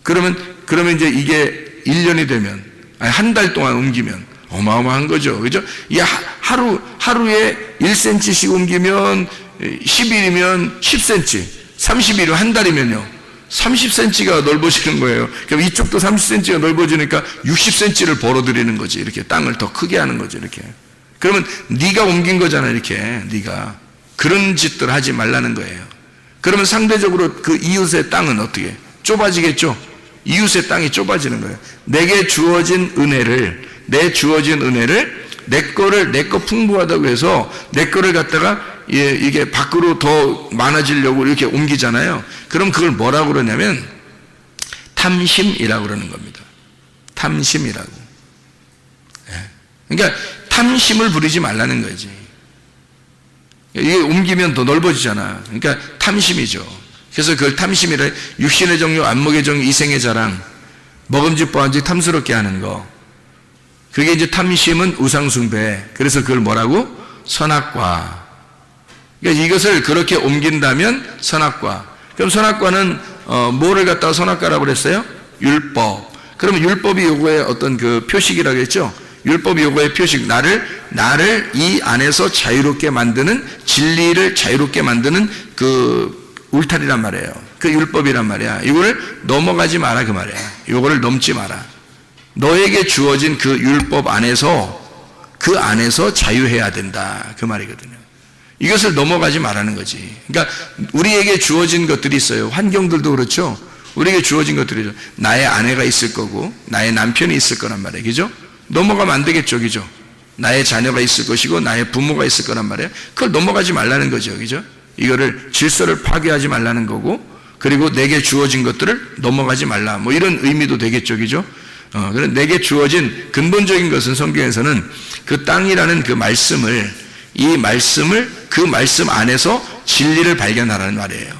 그러면 이제 이게 1년이 되면, 한 달 동안 옮기면 어마어마한 거죠. 그죠? 이 하루에 1cm씩 옮기면 10일이면 10cm, 30일이면 한 달이면요 30cm가 넓어지는 거예요. 그럼 이쪽도 30cm가 넓어지니까 60cm를 벌어들이는 거지. 이렇게 땅을 더 크게 하는 거지. 이렇게. 그러면 네가 옮긴 거잖아. 이렇게. 네가 그런 짓들 하지 말라는 거예요. 그러면 상대적으로 그 이웃의 땅은 어떻게? 좁아지겠죠. 이웃의 땅이 좁아지는 거예요. 내게 주어진 은혜를, 내 거를, 내 거 풍부하다고 해서 내 거를 갖다가 이게 밖으로 더 많아지려고 이렇게 옮기잖아요. 그럼 그걸 뭐라고 그러냐면 탐심이라고 그러는 겁니다. 탐심이라고. 그러니까 탐심을 부리지 말라는 거지. 이게 옮기면 더 넓어지잖아. 그러니까 탐심이죠. 그래서 그걸 탐심이라, 육신의 정욕, 안목의 정욕, 이생의 자랑, 먹음직 보암직 탐스럽게 하는 거. 그게 이제 탐심은 우상숭배. 그래서 그걸 뭐라고? 선악과. 그러니까 이것을 그렇게 옮긴다면 선악과. 그럼 선악과는 뭐를 갖다가 선악과라고 그랬어요? 율법. 그러면 율법이 요거의 어떤 그 표식이라고 했죠? 율법이 요거의 표식. 나를 이 안에서 자유롭게 만드는, 진리를 자유롭게 만드는 그 울타리란 말이에요. 그 율법이란 말이야. 이거를 넘어가지 마라 그 말이야. 이거를 넘지 마라. 너에게 주어진 그 율법 안에서, 그 안에서 자유해야 된다 그 말이거든요. 이것을 넘어가지 말라는 거지. 그러니까 우리에게 주어진 것들이 있어요. 환경들도 그렇죠. 우리에게 주어진 것들이죠. 나의 아내가 있을 거고 나의 남편이 있을 거란 말이에요. 그죠? 넘어가면 안 되겠죠. 그죠? 나의 자녀가 있을 것이고 나의 부모가 있을 거란 말이에요. 그걸 넘어가지 말라는 거죠. 그죠? 이거를 질서를 파괴하지 말라는 거고, 그리고 내게 주어진 것들을 넘어가지 말라, 뭐 이런 의미도 되겠죠. 그죠? 그런 내게 주어진 근본적인 것은 성경에서는 그 땅이라는 그 말씀을, 그 말씀 안에서 진리를 발견하라는 말이에요.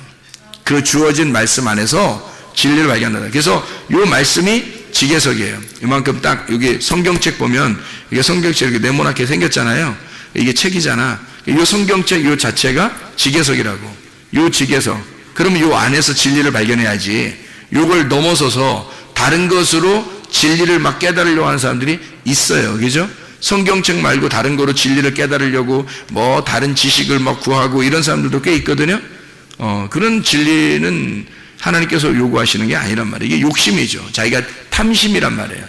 그 주어진 말씀 안에서 진리를 발견하라. 그래서 이 말씀이 지게석이에요. 이만큼 딱 여기 성경책 보면, 이게 성경책 이렇게 네모나게 생겼잖아요. 이게 책이잖아. 이 성경책 이 자체가 지게석이라고. 이 지게석. 그러면 이 안에서 진리를 발견해야지. 이걸 넘어서서 다른 것으로 진리를 막 깨달으려고 하는 사람들이 있어요. 그죠? 성경책 말고 다른 거로 진리를 깨달으려고 뭐 다른 지식을 막 구하고 이런 사람들도 꽤 있거든요. 그런 진리는 하나님께서 요구하시는 게 아니란 말이에요. 이게 욕심이죠. 자기가 탐심이란 말이에요.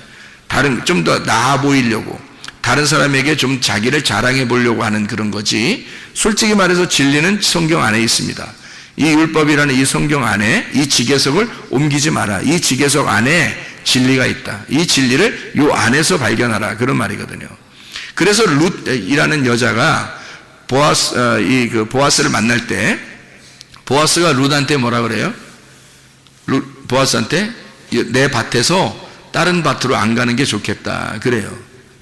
좀 더 나아 보이려고, 다른 사람에게 좀 자기를 자랑해 보려고 하는 그런 거지. 솔직히 말해서 진리는 성경 안에 있습니다. 이 율법이라는 이 성경 안에 이 지게석을 옮기지 마라. 이 지게석 안에 진리가 있다. 이 진리를 요 안에서 발견하라. 그런 말이거든요. 그래서 룻이라는 여자가 보아스를 만날 때, 보아스가 룻한테 뭐라 그래요? 보아스한테 내 밭에서 다른 밭으로 안 가는 게 좋겠다 그래요.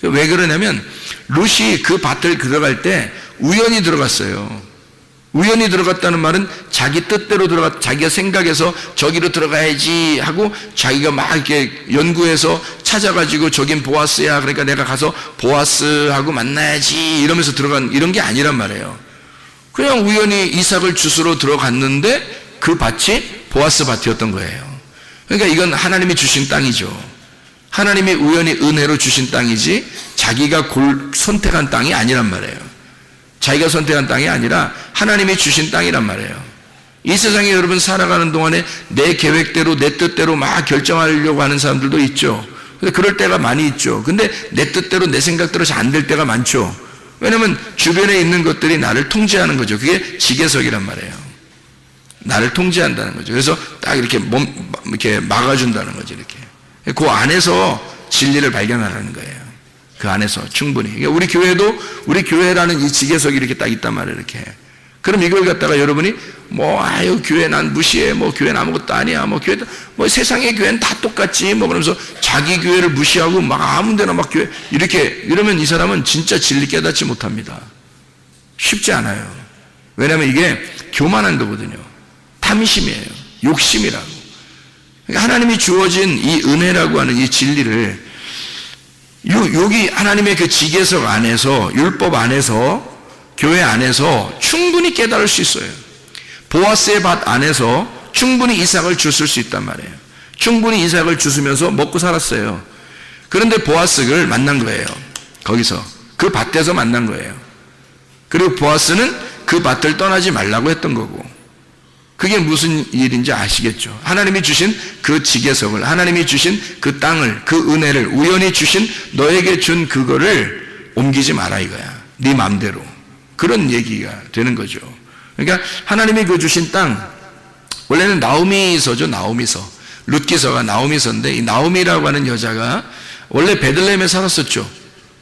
왜 그러냐면 룻이 그 밭을 들어갈 때 우연히 들어갔어요. 우연히 들어갔다는 말은 자기 뜻대로 자기가 생각해서 저기로 들어가야지 하고 자기가 막 이렇게 연구해서 찾아가지고 저긴 보아스야, 그러니까 내가 가서 보아스하고 만나야지 이러면서 들어간 이런 게 아니란 말이에요. 그냥 우연히 이삭을 주스러 들어갔는데 그 밭이 보아스 밭이었던 거예요. 그러니까 이건 하나님이 주신 땅이죠. 하나님이 우연히 은혜로 주신 땅이지 자기가 선택한 땅이 아니란 말이에요. 자기가 선택한 땅이 아니라 하나님이 주신 땅이란 말이에요. 이 세상에 여러분 살아가는 동안에 내 계획대로 내 뜻대로 막 결정하려고 하는 사람들도 있죠. 근데 그럴 때가 많이 있죠. 근데 내 뜻대로 내 생각대로 잘 안 될 때가 많죠. 왜냐면 주변에 있는 것들이 나를 통제하는 거죠. 그게 지게석이란 말이에요. 나를 통제한다는 거죠. 그래서 딱 이렇게 이렇게 막아준다는 거죠. 이렇게. 그 안에서 진리를 발견하라는 거예요. 그 안에서 충분히. 그러니까 우리 교회라는 이 지게석이 이렇게 딱 있단 말이에요. 이렇게. 그럼 이걸 갖다가 여러분이 아유 교회 난 무시해, 교회는 아무것도 아니야, 교회 세상의 교회는 다 똑같지, 그러면서 자기 교회를 무시하고 막 아무데나 막 교회 이러면 이 사람은 진짜 진리 깨닫지 못합니다. 쉽지 않아요. 왜냐하면 이게 교만한 거거든요. 탐심이에요. 욕심이라고. 그러니까 하나님이 주어진 이 은혜라고 하는 이 진리를 여기 하나님의 그 지게석 안에서, 율법 안에서, 교회 안에서 충분히 깨달을 수 있어요. 보아스의 밭 안에서 충분히 이삭을 주실 수 있단 말이에요. 충분히 이삭을 주시면서 먹고 살았어요. 그런데 보아스를 만난 거예요. 거기서 그 밭에서 만난 거예요. 그리고 보아스는 그 밭을 떠나지 말라고 했던 거고, 그게 무슨 일인지 아시겠죠? 하나님이 주신 그 지게석을, 하나님이 주신 그 땅을, 그 은혜를, 우연히 주신 너에게 준 그거를 옮기지 마라 이거야. 네 맘대로. 그런 얘기가 되는 거죠. 그러니까 하나님이 그 주신 땅, 원래는 나오미서죠. 나오미서. 룻기서가 나오미서인데, 이 나오미라고 하는 여자가 원래 베들레헴에 살았었죠.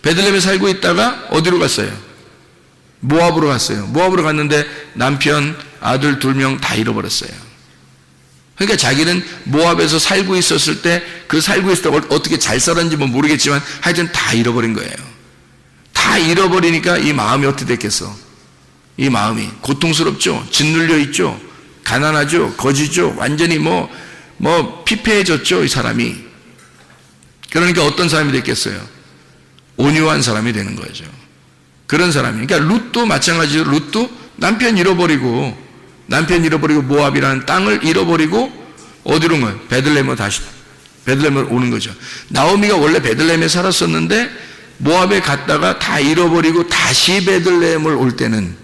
베들레헴에 살고 있다가 어디로 갔어요? 모압으로 갔어요. 모압으로 갔는데 남편, 아들 2명 다 잃어버렸어요. 그러니까 자기는 모압에서 살고 있었을 때, 그 살고 있을 때 어떻게 잘 살았는지 뭐 모르겠지만 하여튼 다 잃어버린 거예요. 다 잃어버리니까 이 마음이 어떻게 됐겠어? 이 마음이 고통스럽죠. 짓눌려 있죠. 가난하죠. 거지죠. 완전히 피폐해졌죠. 이 사람이. 그러니까 어떤 사람이 됐겠어요? 온유한 사람이 되는 거죠. 그런 사람이. 그러니까 룻도 마찬가지로, 룻도 남편 잃어버리고 모압이라는 땅을 잃어버리고 어디로 온 거예요? 베들레헴으로 오는 거죠. 나오미가 원래 베들레헴에 살았었는데 모압에 갔다가 다 잃어버리고 다시 베들레헴을 올 때는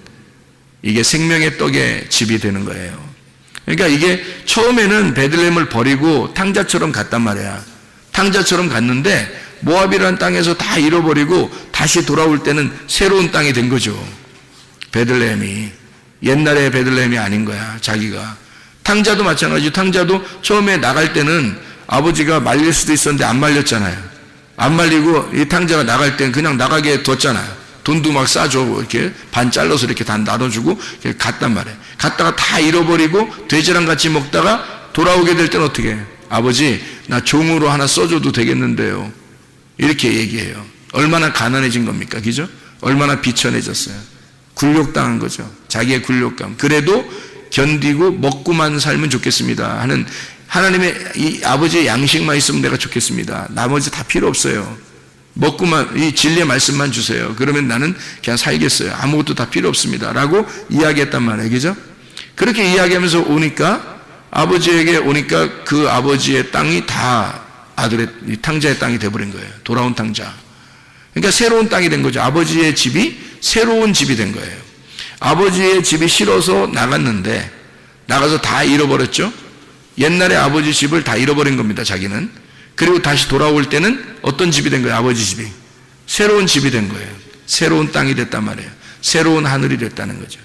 이게 생명의 떡의 집이 되는 거예요. 그러니까 이게 처음에는 베들레헴을 버리고 탕자처럼 갔단 말이야. 탕자처럼 갔는데 모압이라는 땅에서 다 잃어버리고 다시 돌아올 때는 새로운 땅이 된 거죠. 베들레헴이. 옛날의 베들레헴이 아닌 거야, 자기가. 탕자도 마찬가지. 탕자도 처음에 나갈 때는 아버지가 말릴 수도 있었는데 안 말렸잖아요. 안 말리고 이 탕자가 나갈 때는 그냥 나가게 뒀잖아요. 돈도 막 싸줘. 이렇게 반 잘라서 이렇게 다 나눠주고 이렇게 갔단 말이에요. 갔다가 다 잃어버리고 돼지랑 같이 먹다가 돌아오게 될 때는 어떻게 해요? 아버지, 나 종으로 하나 써줘도 되겠는데요. 이렇게 얘기해요. 얼마나 가난해진 겁니까? 그죠? 얼마나 비천해졌어요. 굴욕당한 거죠. 자기의 굴욕감. 그래도 견디고 먹고만 살면 좋겠습니다 하는 하나님의 이 아버지의 양식만 있으면 내가 좋겠습니다. 나머지 다 필요 없어요. 먹고만, 이 진리의 말씀만 주세요. 그러면 나는 그냥 살겠어요. 아무것도 다 필요 없습니다 라고 이야기했단 말이에요. 그죠? 그렇게 이야기하면서 오니까, 아버지에게 오니까 그 아버지의 땅이 다 아들의, 탕자의 땅이 돼버린 거예요. 돌아온 탕자. 그러니까 새로운 땅이 된 거죠. 아버지의 집이 새로운 집이 된 거예요. 아버지의 집이 싫어서 나갔는데, 나가서 다 잃어버렸죠. 옛날에 아버지 집을 다 잃어버린 겁니다, 자기는. 그리고 다시 돌아올 때는 어떤 집이 된 거예요? 아버지 집이. 새로운 집이 된 거예요. 새로운 땅이 됐단 말이에요. 새로운 하늘이 됐다는 거죠.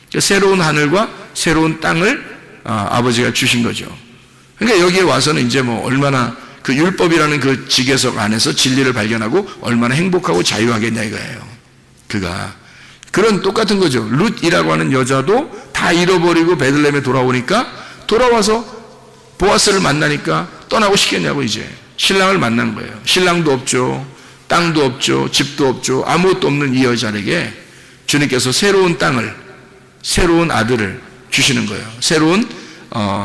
그러니까 새로운 하늘과 새로운 땅을 아버지가 주신 거죠. 그러니까 여기에 와서는 이제 얼마나 그 율법이라는 그 지계석 안에서 진리를 발견하고 얼마나 행복하고 자유하겠냐 이거예요. 그가. 그런 똑같은 거죠. 룻이라고 하는 여자도 다 잃어버리고 베들레헴에 돌아오니까, 돌아와서 보아스를 만나니까 떠나고 싶겠냐고. 이제 신랑을 만난 거예요. 신랑도 없죠. 땅도 없죠. 집도 없죠. 아무것도 없는 이 여자에게 주님께서 새로운 땅을, 새로운 아들을 주시는 거예요. 새로운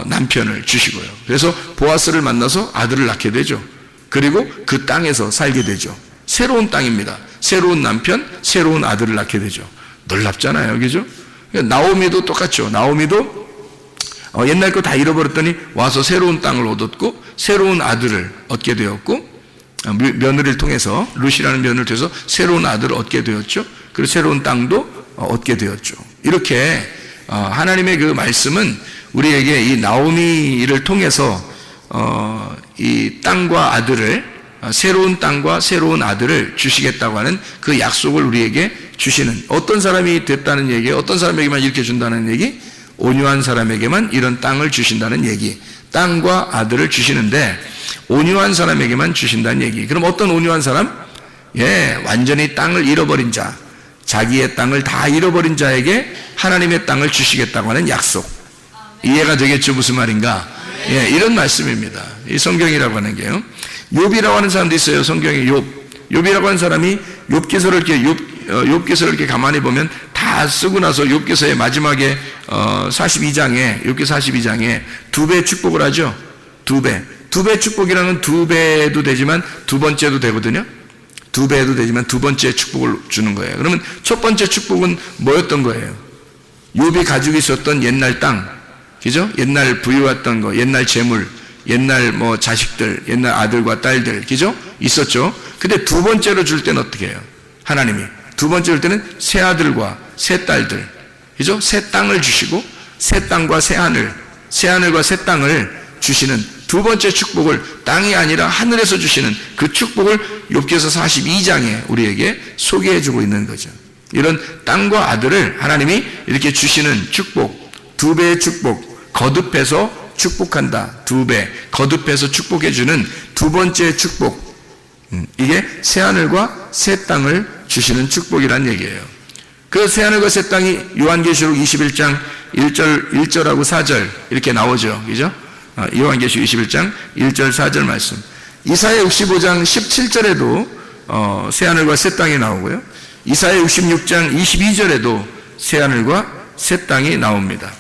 남편을 주시고요. 그래서 보아스를 만나서 아들을 낳게 되죠. 그리고 그 땅에서 살게 되죠. 새로운 땅입니다. 새로운 남편, 새로운 아들을 낳게 되죠. 놀랍잖아요. 그죠? 나오미도 똑같죠. 나오미도 옛날 거 다 잃어버렸더니 와서 새로운 땅을 얻었고 새로운 아들을 얻게 되었고, 며느리를 통해서, 룻이라는 며느리를 통해서 새로운 아들을 얻게 되었죠. 그리고 새로운 땅도 얻게 되었죠. 이렇게 하나님의 그 말씀은 우리에게 이 나오미를 통해서 이 땅과 아들을, 새로운 땅과 새로운 아들을 주시겠다고 하는 그 약속을 우리에게 주시는, 어떤 사람이 됐다는 얘기예요? 어떤 사람에게만 이렇게 준다는 얘기? 온유한 사람에게만 이런 땅을 주신다는 얘기. 땅과 아들을 주시는데 온유한 사람에게만 주신다는 얘기. 그럼 어떤 온유한 사람? 완전히 땅을 잃어버린 자, 자기의 땅을 다 잃어버린 자에게 하나님의 땅을 주시겠다고 하는 약속. 이해가 되겠죠? 무슨 말인가? 이런 말씀입니다. 이 성경이라고 하는 게요. 욥이라고 하는 사람도 있어요. 성경에 욥이라고 하는 사람이 욥기서를 이렇게 가만히 보면 다 쓰고 나서 욥기서의 마지막에 42장에, 욥기 42장에 2배 축복을 하죠. 2배. 2배 축복이라는 2배도 되지만 2번째도 되거든요. 2배도 되지만 2번째 축복을 주는 거예요. 그러면 첫 번째 축복은 뭐였던 거예요? 욥이 가지고 있었던 옛날 땅, 그죠? 옛날 부유했던 거, 옛날 재물, 옛날 자식들, 옛날 아들과 딸들, 그죠? 있었죠. 근데 2번째로 줄 때는 어떻게 해요? 하나님이 두 번째 줄 때는 새 아들과 새 딸들, 그죠? 새 땅을 주시고 새 땅과 새 하늘, 새 하늘과 새 땅을 주시는 두 번째 축복을, 땅이 아니라 하늘에서 주시는 그 축복을 욥기서 42장에 우리에게 소개해 주고 있는 거죠. 이런 땅과 아들을 하나님이 이렇게 주시는 축복, 2배의 축복, 거듭해서 축복한다. 2배, 거듭해서 축복해주는 두 번째 축복. 이게 새하늘과 새 땅을 주시는 축복이란 얘기예요. 그 새하늘과 새 땅이 요한계시록 21장 1절하고 4절 이렇게 나오죠. 그죠? 요한계시록 21장 1절 4절 말씀. 이사야 65장 17절에도 새하늘과 새 땅이 나오고요. 이사야 66장 22절에도 새하늘과 새 땅이 나옵니다.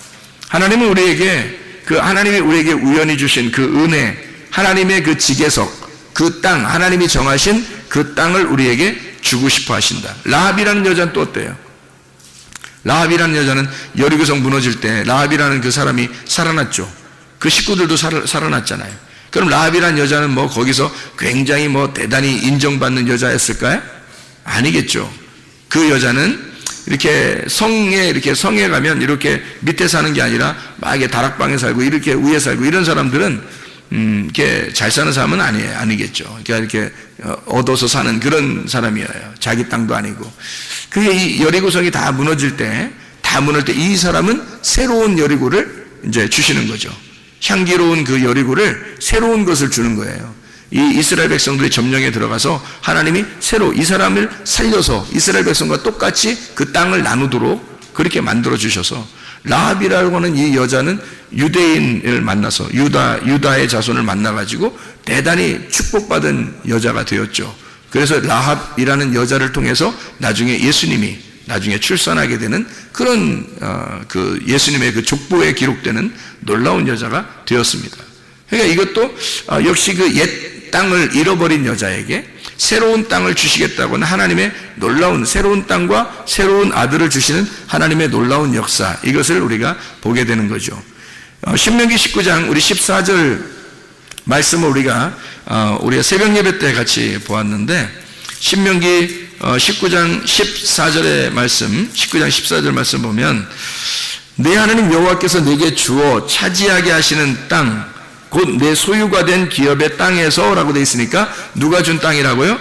하나님은 우리에게 하나님이 우리에게 우연히 주신 그 은혜, 하나님의 그 지계석, 그 땅, 하나님이 정하신 그 땅을 우리에게 주고 싶어 하신다. 라합이라는 여자는 또 어때요? 라합이라는 여자는 여리고성 무너질 때 라합이라는 그 사람이 살아났죠. 그 식구들도 살아났잖아요. 그럼 라합이라는 여자는 뭐 거기서 굉장히 뭐 대단히 인정받는 여자였을까요? 아니겠죠. 그 여자는 이렇게 성에 가면 이렇게 밑에 사는 게 아니라 막 이렇게 다락방에 살고 이렇게 위에 살고 이런 사람들은 이렇게 잘 사는 사람은 아니겠죠. 그러니까 이렇게 얻어서 사는 그런 사람이에요. 자기 땅도 아니고. 그게 이 여리고성이 다 무너질 때 이 사람은 새로운 여리고를 이제 주시는 거죠. 향기로운 그 여리고를 새로운 것을 주는 거예요. 이 이스라엘 백성들이 점령에 들어가서 하나님이 새로 이 사람을 살려서 이스라엘 백성과 똑같이 그 땅을 나누도록 그렇게 만들어 주셔서 라합이라고 하는 이 여자는 유대인을 만나서 유다의 자손을 만나가지고 대단히 축복받은 여자가 되었죠. 그래서 라합이라는 여자를 통해서 나중에 예수님이 출산하게 되는 그런 그 예수님의 그 족보에 기록되는 놀라운 여자가 되었습니다. 그러니까 이것도 역시 그 옛 땅을 잃어버린 여자에게 새로운 땅을 주시겠다고는 하나님의 놀라운 새로운 땅과 새로운 아들을 주시는 하나님의 놀라운 역사, 이것을 우리가 보게 되는 거죠. 신명기 19장 우리 14절 말씀을 우리가 새벽 예배 때 같이 보았는데, 신명기 19장 14절의 말씀, 19장 14절 말씀 보면, 내 하나님 여호와께서 내게 주어 차지하게 하시는 땅, 곧 내 소유가 된 기업의 땅에서 라고 되어 있으니까 누가 준 땅이라고요?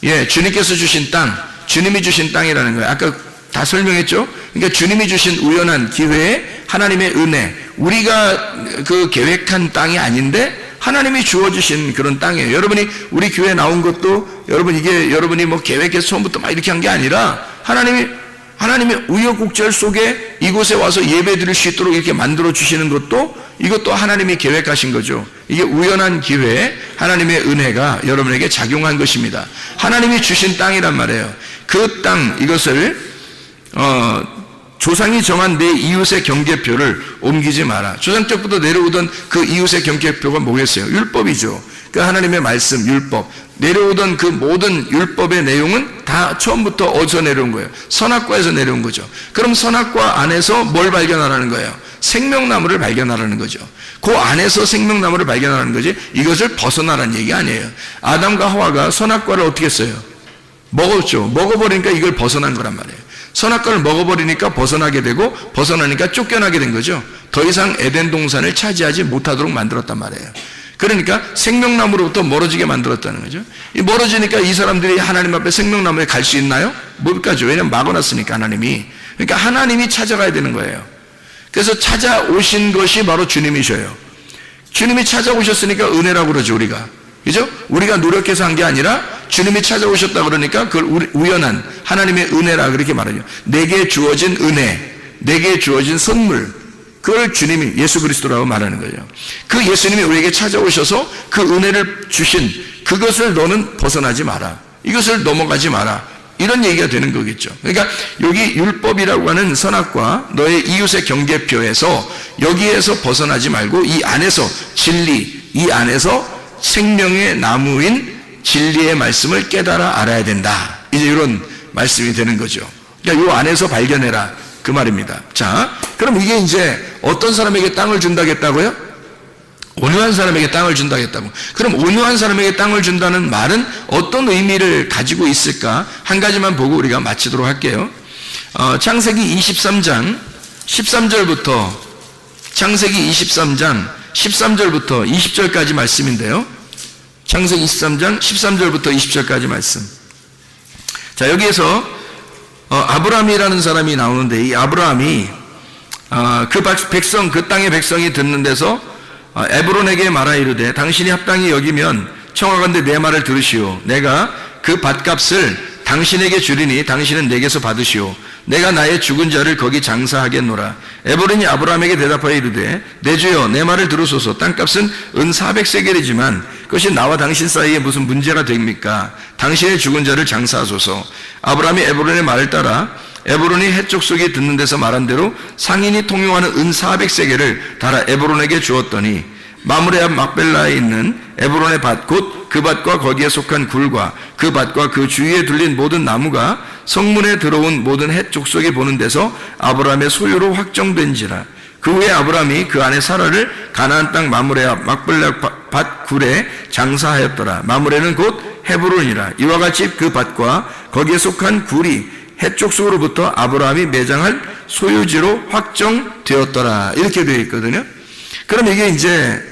예, 주님께서 주신 땅, 주님이 주신 땅이라는 거예요. 아까 다 설명했죠? 그러니까 주님이 주신 우연한 기회에 하나님의 은혜, 우리가 그 계획한 땅이 아닌데 하나님이 주어주신 그런 땅이에요. 여러분이 우리 교회 나온 것도 여러분이 뭐 계획해서 처음부터 막 이렇게 한 게 아니라 하나님의 우여곡절 속에 이곳에 와서 예배 드릴 수 있도록 이렇게 만들어 주시는 것도 이것도 하나님이 계획하신 거죠. 이게 우연한 기회에 하나님의 은혜가 여러분에게 작용한 것입니다. 하나님이 주신 땅이란 말이에요. 그 땅, 이것을 조상이 정한 내 이웃의 경계표를 옮기지 마라. 조상 때부터 내려오던 그 이웃의 경계표가 뭐겠어요? 율법이죠. 그 하나님의 말씀, 율법. 내려오던 그 모든 율법의 내용은 다 처음부터 어디서 내려온 거예요? 선악과에서 내려온 거죠. 그럼 선악과 안에서 뭘 발견하라는 거예요? 생명나무를 발견하라는 거죠. 그 안에서 생명나무를 발견하라는 거지, 이것을 벗어나라는 얘기 아니에요. 아담과 하와가 선악과를 어떻게 했어요? 먹었죠. 먹어버리니까 이걸 벗어난 거란 말이에요. 선악과를 먹어버리니까 벗어나게 되고, 벗어나니까 쫓겨나게 된 거죠. 더 이상 에덴 동산을 차지하지 못하도록 만들었단 말이에요. 그러니까 생명나무로부터 멀어지게 만들었다는 거죠. 이 멀어지니까 이 사람들이 하나님 앞에 생명나무에 갈 수 있나요? 못 가죠. 왜냐하면 막아놨으니까 하나님이. 그러니까 하나님이 찾아가야 되는 거예요. 그래서 찾아오신 것이 바로 주님이셔요. 주님이 찾아오셨으니까 은혜라고 그러죠, 우리가. 그죠? 우리가 노력해서 한 게 아니라 주님이 찾아오셨다 그러니까 그걸 우연한 하나님의 은혜라 그렇게 말하죠. 내게 주어진 은혜, 내게 주어진 선물, 그걸 주님이 예수 그리스도라고 말하는 거예요. 그 예수님이 우리에게 찾아오셔서 그 은혜를 주신 그것을 너는 벗어나지 마라. 이것을 넘어가지 마라. 이런 얘기가 되는 거겠죠. 그러니까 여기 율법이라고 하는 선악과 너의 이웃의 경계표에서 여기에서 벗어나지 말고 이 안에서 진리, 이 안에서 생명의 나무인 진리의 말씀을 깨달아 알아야 된다. 이제 이런 말씀이 되는 거죠. 그러니까 이 안에서 발견해라. 그 말입니다. 자, 그럼 이게 이제 어떤 사람에게 땅을 준다겠다고요? 온유한 사람에게 땅을 준다겠다고. 그럼 온유한 사람에게 땅을 준다는 말은 어떤 의미를 가지고 있을까? 한 가지만 보고 우리가 마치도록 할게요. 창세기 23장 13절부터 창세기 23장 13절부터 20절까지 말씀인데요. 창세기 23장 13절부터 20절까지 말씀. 자, 여기에서 아브라함이라는 사람이 나오는데, 이 아브라함이 백성, 그 땅의 백성이 듣는 데서 에브론에게 말하 이르되 당신이 합당히 여기면 청하건대 내 말을 들으시오. 내가 그 밭값을 당신에게 주리니 당신은 내게서 받으시오. 내가 나의 죽은 자를 거기 장사하겠노라. 에브론이 아브라함에게 대답하여 이르되 내 주여 내 말을 들으소서. 땅값은 은 400세겔이지만 그것이 나와 당신 사이에 무슨 문제가 됩니까? 당신의 죽은 자를 장사하소서. 아브라함이 에브론의 말을 따라 에브론이 해쪽 속에 듣는 데서 말한 대로 상인이 통용하는 은 400세겔을 달아 에브론에게 주었더니 마므레 앞 막벨라에 있는 에브론의 밭 곧 그 밭과 거기에 속한 굴과 그 밭과 그 주위에 둘린 모든 나무가 성문에 들어온 모든 해쪽 속에 보는 데서 아브라함의 소유로 확정된지라. 그 후에 아브라함이 그 아내 사라를 가나안 땅 마므레 앞 막벨라 밭 굴에 장사하였더라. 마므레는 곧 헤브론이라. 이와 같이 그 밭과 거기에 속한 굴이 해쪽 속으로부터 아브라함이 매장할 소유지로 확정되었더라. 이렇게 되어 있거든요. 그럼 이게 이제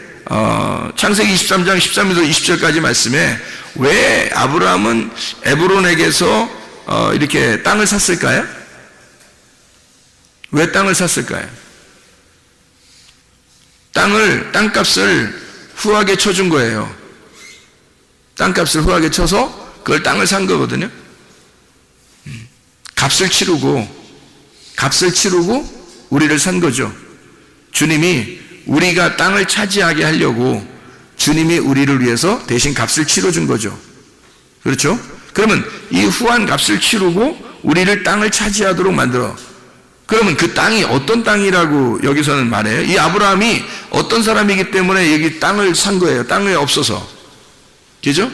창세기 23장 13절에서 20절까지 말씀에 왜 아브라함은 에브론에게서 이렇게 땅을 샀을까요? 왜 땅을 샀을까요? 땅값을 후하게 쳐준 거예요. 땅값을 후하게 쳐서 그걸 땅을 산 거거든요. 값을 치르고 우리를 산 거죠. 주님이 우리가 땅을 차지하게 하려고 주님이 우리를 위해서 대신 값을 치러준 거죠. 그렇죠? 그러면 이 후한 값을 치르고 우리를 땅을 차지하도록 만들어. 그러면 그 땅이 어떤 땅이라고 여기서는 말해요? 이 아브라함이 어떤 사람이기 때문에 여기 땅을 산 거예요. 땅이 없어서. 그죠?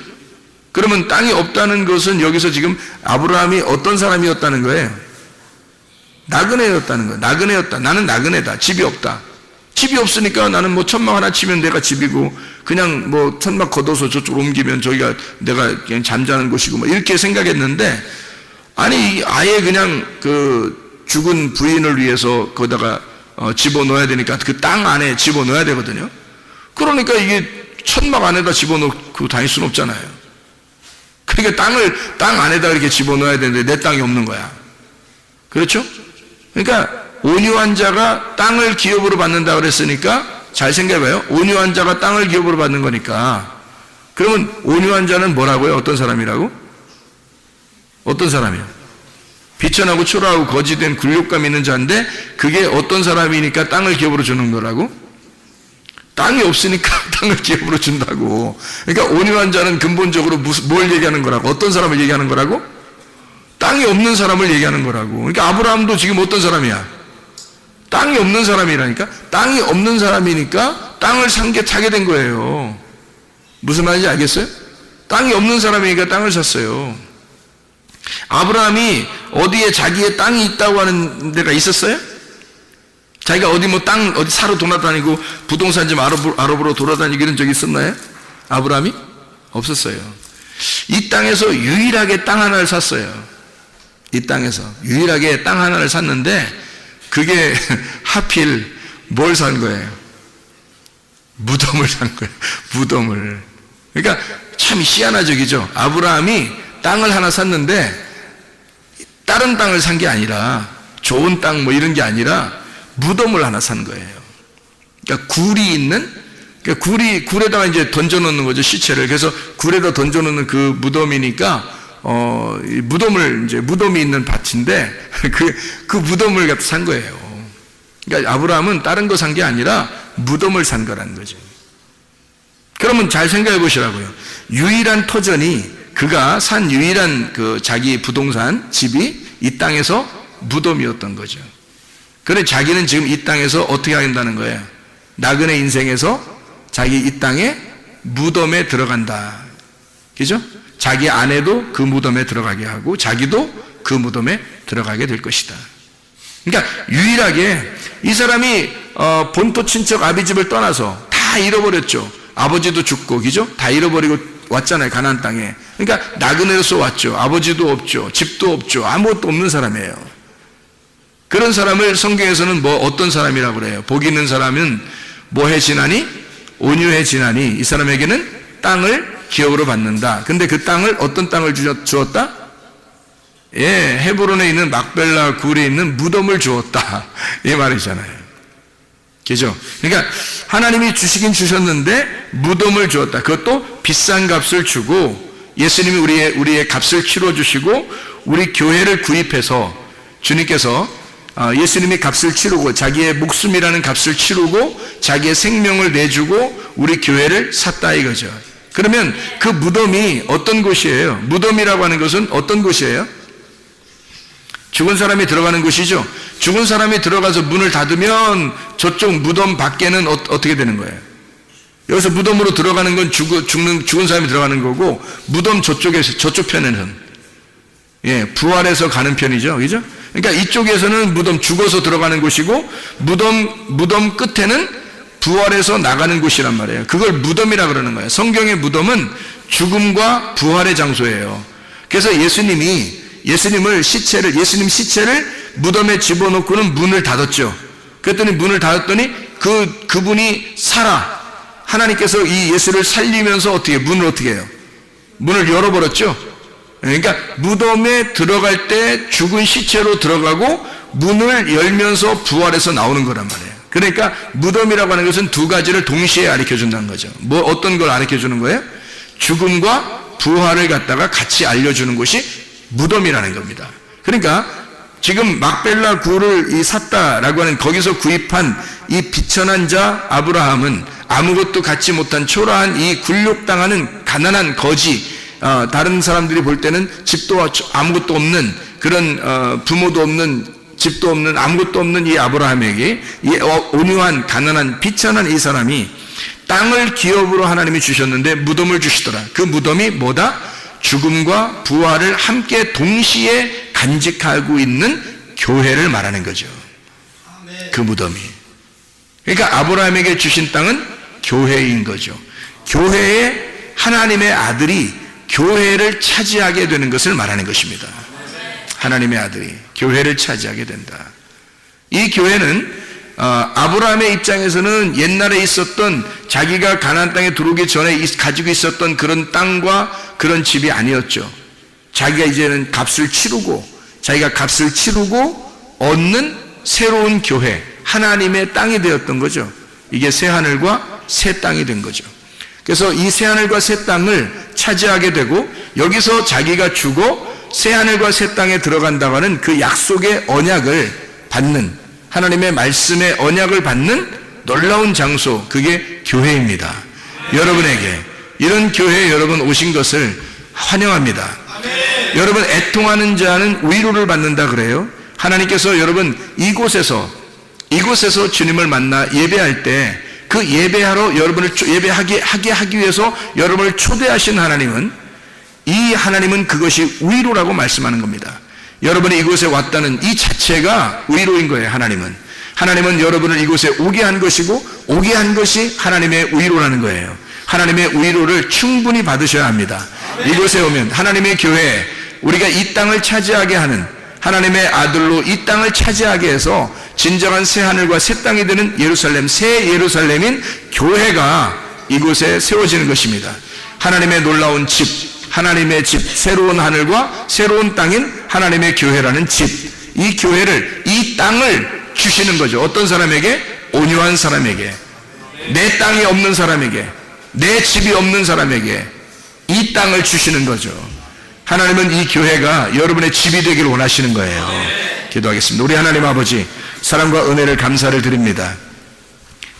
그러면 땅이 없다는 것은 여기서 지금 아브라함이 어떤 사람이었다는 거예요? 나그네였다는 거예요. 나그네였다. 나는 나그네다. 집이 없다. 집이 없으니까 나는 뭐 천막 하나 치면 내가 집이고 그냥 뭐 천막 걷어서 저쪽으로 옮기면 저기가 내가 그냥 잠자는 곳이고 뭐 이렇게 생각했는데 아니 아예 그냥 그 죽은 부인을 위해서 거기다가 집어넣어야 되니까 그 땅 안에 집어넣어야 되거든요. 그러니까 이게 천막 안에다 집어넣고 다닐 수는 없잖아요. 그러니까 땅 안에다 이렇게 집어넣어야 되는데 내 땅이 없는 거야. 그렇죠? 그러니까 온유한 자가 땅을 기업으로 받는다 그랬으니까 잘 생각해봐요. 온유한 자가 땅을 기업으로 받는 거니까 그러면 온유한 자는 뭐라고요? 어떤 사람이라고? 어떤 사람이요? 비천하고 초라하고 거지된 굴욕감 있는 자인데 그게 어떤 사람이니까 땅을 기업으로 주는 거라고? 땅이 없으니까 땅을 기업으로 준다고. 그러니까 온유한 자는 근본적으로 뭘 얘기하는 거라고? 어떤 사람을 얘기하는 거라고? 땅이 없는 사람을 얘기하는 거라고. 그러니까 아브라함도 지금 어떤 사람이야? 땅이 없는 사람이라니까. 땅이 없는 사람이니까 땅을 차게 된 거예요. 무슨 말인지 알겠어요? 땅이 없는 사람이니까 땅을 샀어요. 아브라함이 어디에 자기의 땅이 있다고 하는 데가 있었어요? 자기가 어디 어디 사러 돌아다니고 부동산 좀 알아보러 돌아다니고 이런 적이 있었나요? 아브라함이? 없었어요. 이 땅에서 유일하게 땅 하나를 샀어요. 이 땅에서 유일하게 땅 하나를 샀는데 그게 하필 뭘 산 거예요? 무덤을 산 거예요. 무덤을. 그러니까 참 희한하적이죠. 아브라함이 땅을 하나 샀는데 다른 땅을 산 게 아니라 좋은 땅 뭐 이런 게 아니라 무덤을 하나 산 거예요. 그러니까 굴이 있는 그러니까 굴에다가 이제 던져놓는 거죠. 시체를. 그래서 굴에다 던져놓는 그 무덤이니까 무덤이 있는 밭인데 그 무덤을 갖다 산 거예요. 그러니까 아브라함은 다른 거 산 게 아니라 무덤을 산 거라는 거죠. 그러면 잘 생각해 보시라고요. 유일한 터전이 그가 산 유일한 그 자기 부동산 집이 이 땅에서 무덤이었던 거죠. 그래 자기는 지금 이 땅에서 어떻게 한다는 거예요? 나그네 인생에서 자기 이 땅에 무덤에 들어간다. 그죠? 자기 아내도 그 무덤에 들어가게 하고 자기도 그 무덤에 들어가게 될 것이다. 그러니까 유일하게 이 사람이 본토 친척 아비집을 떠나서 다 잃어버렸죠. 아버지도 죽고 그죠? 다 잃어버리고 왔잖아요. 가나안 땅에. 그러니까 나그네로서 왔죠. 아버지도 없죠. 집도 없죠. 아무것도 없는 사람이에요. 그런 사람을 성경에서는 뭐 어떤 사람이라고 그래요? 복 있는 사람은 뭐해지나니? 온유해지나니 이 사람에게는 땅을 기업으로 받는다. 근데 그 땅을 어떤 땅을 주었다? 헤브론에 있는 막벨라 굴에 있는 무덤을 주었다, 이 말이잖아요. 그죠? 그러니까 하나님이 주시긴 주셨는데 무덤을 주었다. 그것도 비싼 값을 주고, 예수님이 우리의 값을 치러주시고 우리 교회를 구입해서, 주님께서 예수님이 값을 치르고 자기의 목숨이라는 값을 치르고 자기의 생명을 내주고 우리 교회를 샀다 이거죠. 그러면 그 무덤이 어떤 곳이에요? 무덤이라고 하는 것은 어떤 곳이에요? 죽은 사람이 들어가는 곳이죠. 죽은 사람이 들어가서 문을 닫으면 저쪽 무덤 밖에는 어떻게 되는 거예요? 여기서 무덤으로 들어가는 건 죽은 사람이 들어가는 거고, 무덤 저쪽 편에는 부활해서 가는 편이죠. 그죠? 그러니까 이쪽에서는 무덤, 죽어서 들어가는 곳이고, 무덤 끝에는 부활해서 나가는 곳이란 말이에요. 그걸 무덤이라 그러는 거예요. 성경의 무덤은 죽음과 부활의 장소예요. 그래서 예수님 시체를 무덤에 집어넣고는 문을 닫았죠. 그랬더니 문을 닫았더니 그분이 하나님께서 이 예수를 살리면서 문을 어떻게 해요? 문을 열어버렸죠. 그러니까 무덤에 들어갈 때 죽은 시체로 들어가고 문을 열면서 부활해서 나오는 거란 말이에요. 그러니까 무덤이라고 하는 것은 두 가지를 동시에 가르쳐 준다는 거죠. 어떤 걸 가르쳐 주는 거예요? 죽음과 부활을 갖다가 같이 알려주는 것이 무덤이라는 겁니다. 그러니까 지금 막벨라 굴을 샀다라고 하는, 거기서 구입한 이 비천한 자 아브라함은 아무것도 갖지 못한 초라한 이 굴욕당하는 가난한 거지, 다른 사람들이 볼 때는 집도 아무것도 없는 그런 부모도 없는 집도 없는 아무것도 없는 이 아브라함에게 이 온유한 가난한 비천한 이 사람이 땅을 기업으로 하나님이 주셨는데 무덤을 주시더라. 그 무덤이 뭐다? 죽음과 부활을 함께 동시에 간직하고 있는 교회를 말하는 거죠. 그 무덤이. 그러니까 아브라함에게 주신 땅은 교회인 거죠. 교회에 하나님의 아들이 교회를 차지하게 되는 것을 말하는 것입니다. 하나님의 아들이 교회를 차지하게 된다. 이 교회는 아브라함의 입장에서는 옛날에 있었던, 자기가 가나안 땅에 들어오기 전에 가지고 있었던 그런 땅과 그런 집이 아니었죠. 자기가 이제는 자기가 값을 치르고 얻는 새로운 교회, 하나님의 땅이 되었던 거죠. 이게 새 하늘과 새 땅이 된 거죠. 그래서 이 새 하늘과 새 땅을 차지하게 되고, 여기서 자기가 죽어 새 하늘과 새 땅에 들어간다고 하는 그 약속의 언약을 받는, 하나님의 말씀의 언약을 받는 놀라운 장소, 그게 교회입니다. 여러분에게 이런 교회에 여러분 오신 것을 환영합니다. 여러분, 애통하는 자는 위로를 받는다 그래요. 하나님께서 여러분 이곳에서 주님을 만나 예배할 때, 그 예배하러 여러분을 예배하게 하기 위해서 여러분을 초대하신 하나님은, 이 하나님은 그것이 위로라고 말씀하는 겁니다. 여러분이 이곳에 왔다는 이 자체가 위로인 거예요. 하나님은 여러분을 이곳에 오게 한 것이고, 오게 한 것이 하나님의 위로라는 거예요. 하나님의 위로를 충분히 받으셔야 합니다. 이곳에 오면 하나님의 교회, 우리가 이 땅을 차지하게 하는 하나님의 아들로 이 땅을 차지하게 해서 진정한 새 하늘과 새 땅이 되는 예루살렘, 새 예루살렘인 교회가 이곳에 세워지는 것입니다. 하나님의 놀라운 집, 하나님의 집, 새로운 하늘과 새로운 땅인 하나님의 교회라는 집, 이 교회를, 이 땅을 주시는 거죠. 어떤 사람에게? 온유한 사람에게, 내 땅이 없는 사람에게, 내 집이 없는 사람에게 이 땅을 주시는 거죠. 하나님은 이 교회가 여러분의 집이 되기를 원하시는 거예요. 기도하겠습니다. 우리 하나님 아버지, 사랑과 은혜를 감사를 드립니다.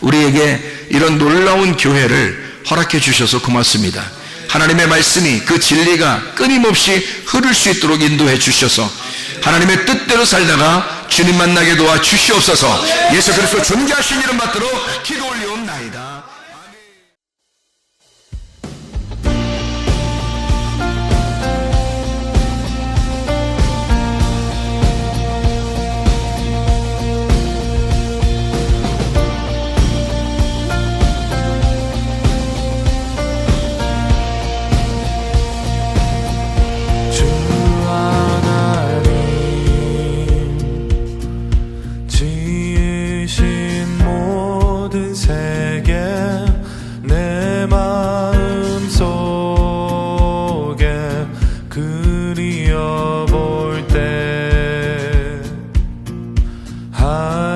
우리에게 이런 놀라운 교회를 허락해 주셔서 고맙습니다. 하나님의 말씀이, 그 진리가 끊임없이 흐를 수 있도록 인도해 주셔서 하나님의 뜻대로 살다가 주님 만나게 도와 주시옵소서. 예수 그리스도 존귀하신 이름 받들어 기도 올리옵나이다. 지으신 모든 세계 하